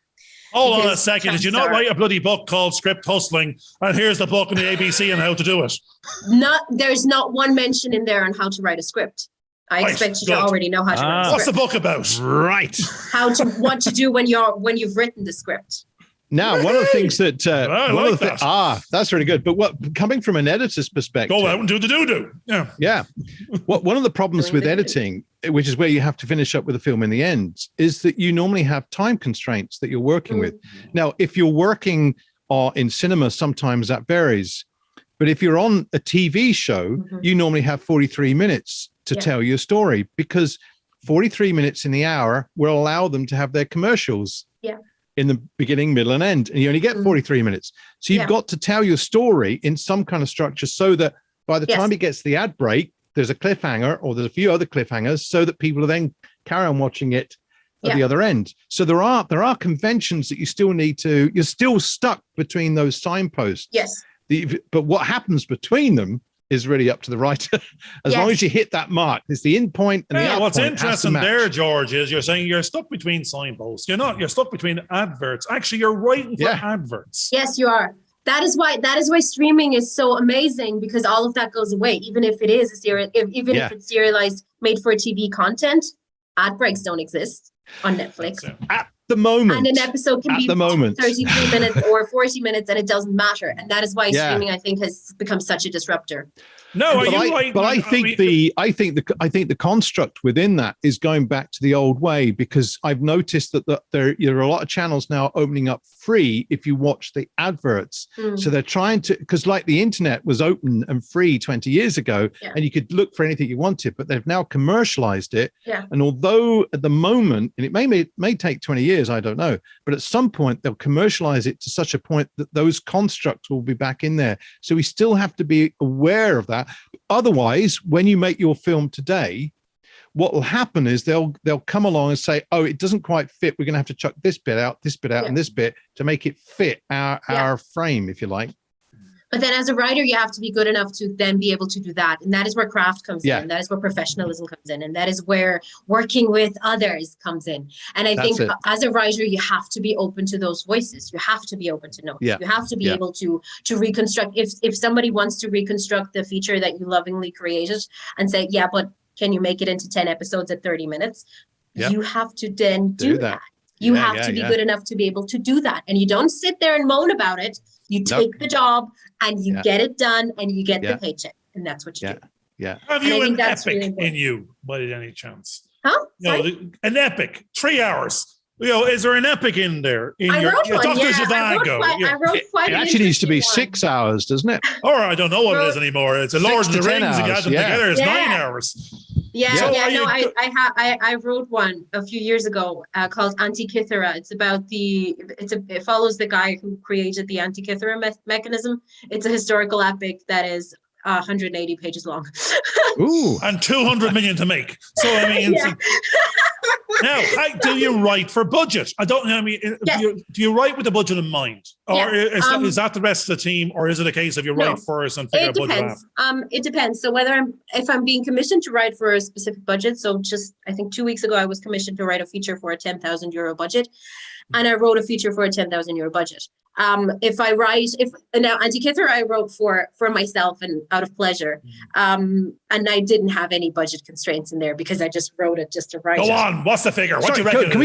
Hold on a second. Did you not write a bloody book called Script Hustling? And here's the book in the ABC on how to do it. There's not one mention in there on how to write a script. I expect you to already know how to write a script. What's the book about? Right. What to do when you've written the script. Now, one of the things that that's really good. But coming from an editor's perspective, go out and do the do. Yeah. One of the problems with editing, which is where you have to finish up with the film in the end, is that you normally have time constraints that you're working with. Now, if you're working in cinema, sometimes that varies. But if you're on a TV show, you normally have 43 minutes to tell your story, because 43 minutes in the hour will allow them to have their commercials in the beginning, middle, and end. And you only get 43 minutes. So you've got to tell your story in some kind of structure so that by the time it gets to the ad break, there's a cliffhanger or there's a few other cliffhangers so that people will then carry on watching it at the other end. So there are conventions that you still need to, you're still stuck between those signposts. Yes. But what happens between them is really up to the writer. As long as you hit that mark, there's the in point and the out point. What's interesting there, George, is you're saying you're stuck between signposts. You're not. You're stuck between adverts. Actually, you're writing for adverts. Yes, you are. That is why streaming is so amazing, because all of that goes away. Even if it is a serial, if it's serialized, made for TV content, ad breaks don't exist on Netflix at the moment. And an episode can be 33 minutes or 40 minutes, and it doesn't matter. And that is why streaming, I think, has become such a disruptor. No, I think the construct within that is going back to the old way, because I've noticed that there are a lot of channels now opening up free if you watch the adverts. So they're trying to, because like the internet was open and free 20 years ago, and you could look for anything you wanted, but they've now commercialized it. And although at the moment, and it may take 20 years, I don't know, but at some point they'll commercialize it to such a point that those constructs will be back in there. So we still have to be aware of that. Otherwise, when you make your film today, what will happen is they'll come along and say, oh, it doesn't quite fit. We're going to have to chuck this bit out, and this bit to make it fit our frame, if you like. But then as a writer, you have to be good enough to then be able to do that. And that is where craft comes in. That is where professionalism comes in. And that is where working with others comes in. And I think as a writer, you have to be open to those voices. You have to be open to notes. You have to be able to reconstruct. If somebody wants to reconstruct the feature that you lovingly created and say, yeah, but can you make it into 10 episodes at 30 minutes? You have to then do that. You have to be good enough to be able to do that. And you don't sit there and moan about it. You take the job and you get it done and you get the paycheck. And that's what you do. Have you an epic in you by any chance? Huh? An epic, 3 hours. Is there an epic in there? I wrote one. I wrote quite it actually needs to be 6 hours, doesn't it? Or I don't know what it is anymore. It's a Lord of the Rings. And you add them together, it's 9 hours. I wrote one a few years ago called Antikythera. It's about it follows the guy who created the Antikythera mechanism. It's a historical epic that is 180 pages long. Ooh. And 200 million to make. So I mean, now, do you write for budget? I don't know. I mean, do you write with the budget in mind, or is that the rest of the team, or is it a case of you write first and figure out budget after? It depends. So if I'm being commissioned to write for a specific budget, so just I think 2 weeks ago I was commissioned to write a feature for a 10,000 euro budget, and I wrote a feature for a 10,000 euro budget. If now Antikythera I wrote for myself and out of pleasure, and I didn't have any budget constraints in there because I just wrote it just to write. Go on, what's the figure? What do you reckon? Can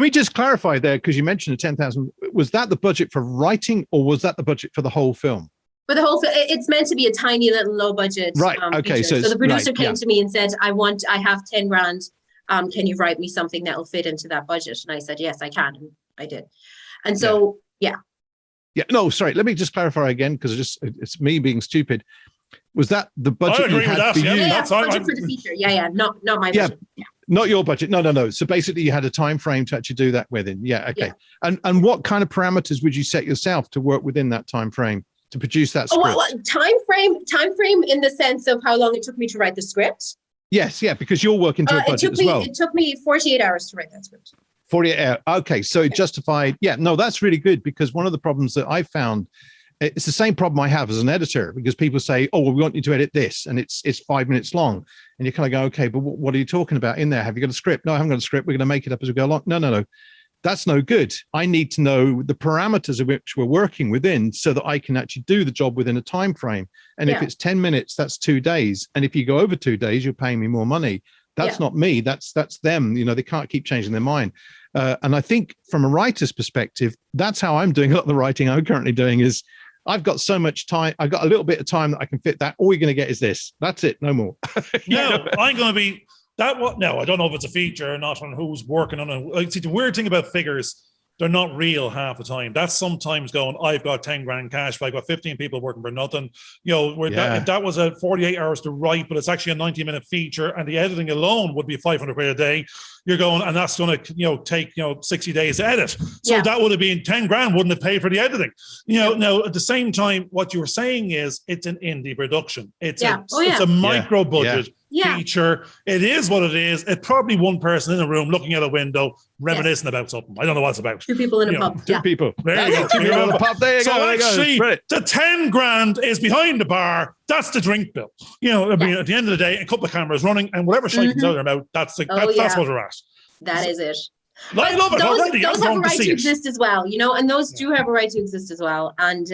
we just clarify there, because you mentioned the 10,000? Was that the budget for writing, or was that the budget for the whole film? For the whole film, it's meant to be a tiny little low budget. Right. Okay. Feature. So the producer came to me and said, I have 10 grand. Can you write me something that will fit into that budget? And I said, yes, I can. And I did. And so, Yeah, no, sorry. Let me just clarify again, because it's me being stupid. Was that the budget? I agree with that. Budget for the feature. Not my budget. Not your budget. No. So basically, you had a time frame to actually do that within. Yeah, okay. Yeah. And what kind of parameters would you set yourself to work within that time frame to produce that script? Time frame in the sense of how long it took me to write the script. Yes, because you're working to a budget as well. It took me 48 hours to write that script. 48 hours. Okay, so it justified. Yeah, no, that's really good, because one of the problems that I found, it's the same problem I have as an editor, because people say, oh, well, we want you to edit this, and it's 5 minutes long. And you kind of go, okay, but what are you talking about in there? Have you got a script? No, I haven't got a script. We're going to make it up as we go along. No. That's no good. I need to know the parameters of which we're working within so that I can actually do the job within a time frame. And if it's 10 minutes, that's 2 days. And if you go over 2 days, you're paying me more money. That's not me. That's them. They can't keep changing their mind. And I think from a writer's perspective, that's how I'm doing a lot of the writing I'm currently doing is I've got so much time. I've got a little bit of time that I can fit that. All you're going to get is this. That's it. No more. No, I'm going to be that. What? No, I don't know if it's a feature or not on who's working on it. See, the weird thing about figures, they're not real half the time. That's sometimes going, I've got 10 grand cash, but I've got 15 people working for nothing. If that was a 48 hours to write, but it's actually a 90-minute feature, and the editing alone would be 500 quid a day. You're going, and that's going to take 60 days to edit. So that would have been 10 grand wouldn't have paid for the editing. Now at the same time, what you were saying is it's an indie production. It's a micro budget. Feature. It is what it is. It's probably one person in a room looking out a window reminiscing about something. I don't know what it's about. 2 people in a pub. 2 people. There you go. 2 people in a pub. There you go. So actually, the 10 grand is behind the bar. That's the drink bill. I mean, at the end of the day, a couple of cameras running, and whatever shite comes out of their mouth, that's what we're at. That is it. I love it already. Those I'm have a going to right see to it. exist as well, you know, and those do have a right to exist as well. And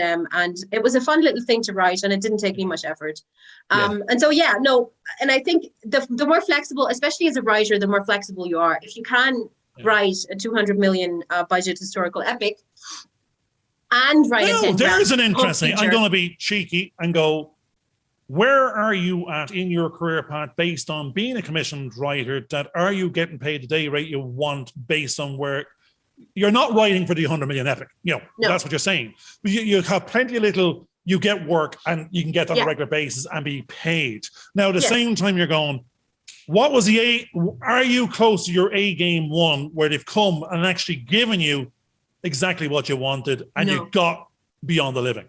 it was a fun little thing to write, and it didn't take me much effort. And so, and I think the more flexible, especially as a writer, the more flexible you are. If you can write a 200 million budget historical epic and write a 10 there's an interesting, feature. I'm going to be cheeky and go, where are you at in your career path based on being a commissioned writer? That are you getting paid the day rate you want based on where you're not writing for the 100 million epic? You know, that's what you're saying. You have plenty of little, you get work and you can get that on a regular basis and be paid. Now, at the same time, you're going, what was are you close to your A game one where they've come and actually given you exactly what you wanted and you got beyond the living?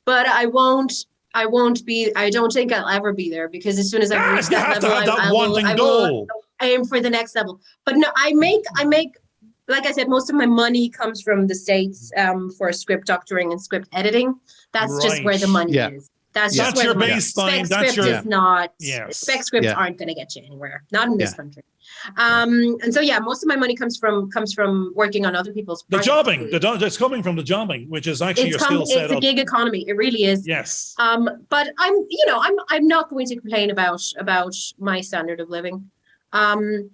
But I don't think I'll ever be there, because as soon as I reach that level, I will aim for the next level. But no, I make, like I said, most of my money comes from the States for script doctoring and script editing. That's just where the money is. That's just where your the money baseline. Spec script is not. Yes. Spec scripts aren't going to get you anywhere. Not in this country. And so most of my money comes from working on other people's projects. The jobbing, it's coming from the jobbing, which is actually your skill set. It's a gig economy. It really is. Yes. But I'm not going to complain about my standard of living. But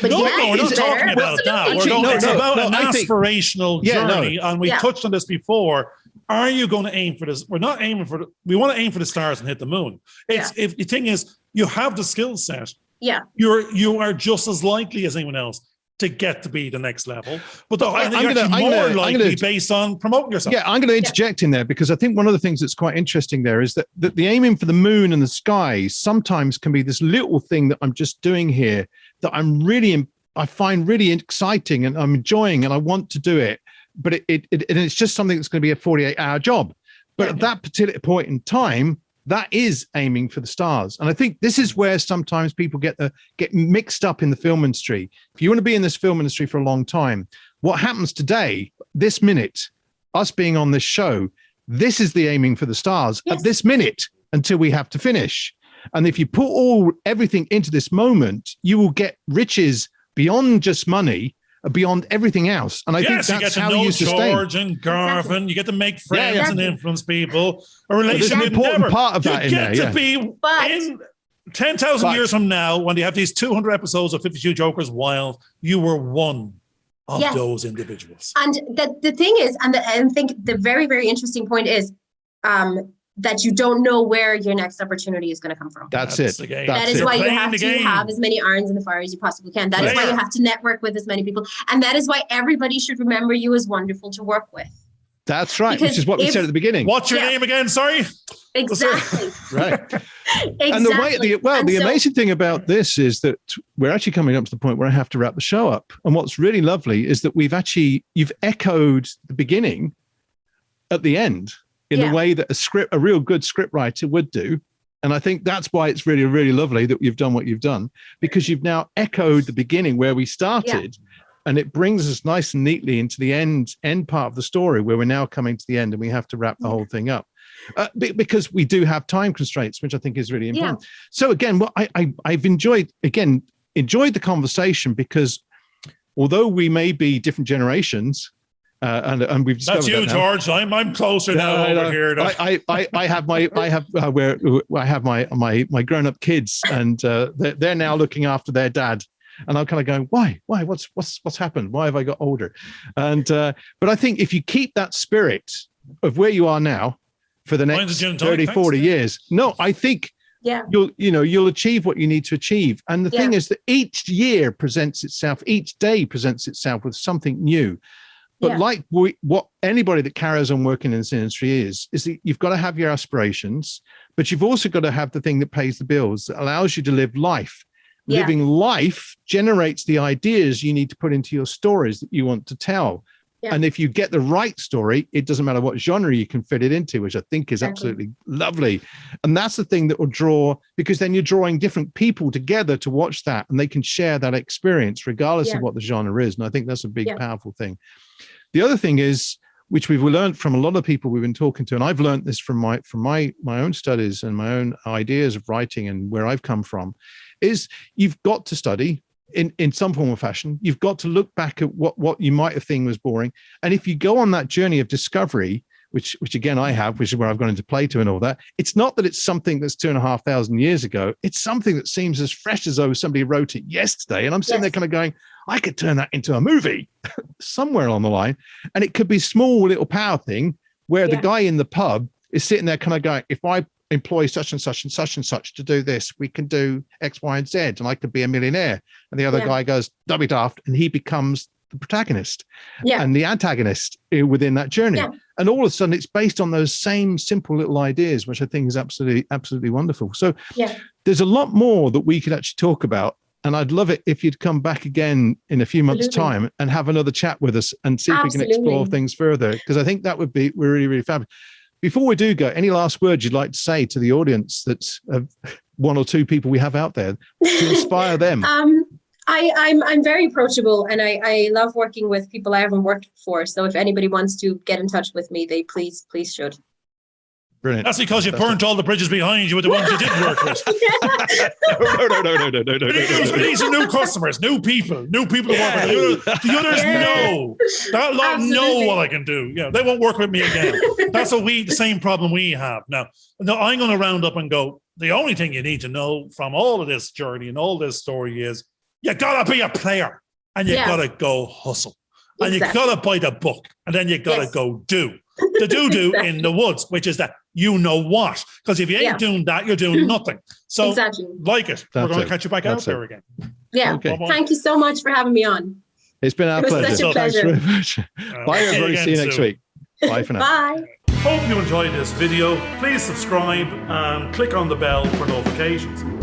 we're not talking about that. It's about an aspirational journey, and we touched on this before. Are you going to aim for this? We want to aim for the stars and hit the moon. If the thing is, you have the skill set. Yeah. You are just as likely as anyone else to get to be the next level. But you're more likely based on promoting yourself. Yeah, I'm going to interject in there, because I think one of the things that's quite interesting there is that the aiming for the moon and the sky sometimes can be this little thing that I'm just doing here that I find really exciting and I'm enjoying and I want to do it. But it's just something that's going to be a 48-hour job. But at that particular point in time, that is aiming for the stars. And I think this is where sometimes people get mixed up in the film industry. If you want to be in this film industry for a long time, what happens today, this minute, us being on this show, this is the aiming for the stars at this minute until we have to finish. And if you put everything into this moment, you will get riches beyond just money, beyond everything else. And I think that's how you sustain. George and Garvin, you get to make friends and influence people. A relationship. There's an important part of that in there. You get to be in 10,000 years from now, when you have these 200 episodes of 52 Jokers Wild, you were one of those individuals. And the thing is, and I think the very, very interesting point is that you don't know where your next opportunity is going to come from. That's it. That is why you have to have as many irons in the fire as you possibly can. That is why you have to network with as many people. And that is why everybody should remember you as wonderful to work with. That's right, which is what we said at the beginning. What's your name again? Sorry? Exactly. Right. Exactly. And the amazing thing about this is that we're actually coming up to the point where I have to wrap the show up. And what's really lovely is that you've echoed the beginning at the end in the way that a real good scriptwriter would do. And I think that's why it's really, really lovely that you've done what you've done, because you've now echoed the beginning where we started, and it brings us nice and neatly into the end part of the story where we're now coming to the end and we have to wrap the whole thing up. Because we do have time constraints, which I think is really important. Yeah. So again, what I've enjoyed the conversation, because although we may be different generations, and we've discovered that's you, George. I'm closer now over here. I have my grown-up kids, and they're now looking after their dad. And I'm kind of going, why? What's happened? Why have I got older? And but I think if you keep that spirit of where you are now for the next 30, 40 years, I think you'll achieve what you need to achieve. And the thing is that each year presents itself, each day presents itself with something new. But like what anybody that carries on working in this industry is that you've got to have your aspirations, but you've also got to have the thing that pays the bills, that allows you to live life. Yeah. Living life generates the ideas you need to put into your stories that you want to tell. Yeah. And if you get the right story, it doesn't matter what genre you can fit it into, which I think is absolutely lovely. And that's the thing that will draw, because then you're drawing different people together to watch that, and they can share that experience regardless of what the genre is. And I think that's a big, powerful thing. The other thing is, which we've learned from a lot of people we've been talking to, and I've learned this from my own studies and my own ideas of writing and where I've come from, is you've got to study. in some form or fashion. You've got to look back at what you might have think was boring. And if you go on that journey of discovery, which again I have, which is where I've gone into Plato and all that, it's not that it's something that's 2,500 years ago. It's something that seems as fresh as though somebody wrote it yesterday. And I'm sitting there kind of going, I could turn that into a movie somewhere along the line. And it could be small little power thing where the guy in the pub is sitting there kind of going, if I employ such and such and such and such to do this, we can do X, Y, and Z, and I could be a millionaire. And the other guy goes, don't be daft, and he becomes the protagonist and the antagonist within that journey. And all of a sudden it's based on those same simple little ideas, which I think is absolutely wonderful. So there's a lot more that we could actually talk about. And I'd love it if you'd come back again in a few months' time and have another chat with us and see if we can explore things further, because I think that would be really, really fabulous. Before we do go, any last words you'd like to say to the audience that's one or two people we have out there to inspire them? I'm very approachable, and I love working with people I haven't worked before. So if anybody wants to get in touch with me, they please should. Brilliant. That's because you burnt all the bridges behind you with the ones you didn't work with. No. We need some new customers, new people to work with. The others know. That lot know what I can do. Yeah, they won't work with me again. That's the same problem we have. Now, I'm going to round up and go, the only thing you need to know from all of this journey and all this story is you got to be a player, and you got to go hustle. And you got to buy the book, and then you got to go do. The do in the woods, which is that you know what. Because if you ain't doing that, you're doing nothing. So like it. We're going to catch you back out there again. Yeah. Okay. Thank you so much for having me on. It's been our pleasure. Such a pleasure. Thanks very much. Bye, everybody. See you next week. Bye for now. Bye. Hope you enjoyed this video. Please subscribe and click on the bell for notifications.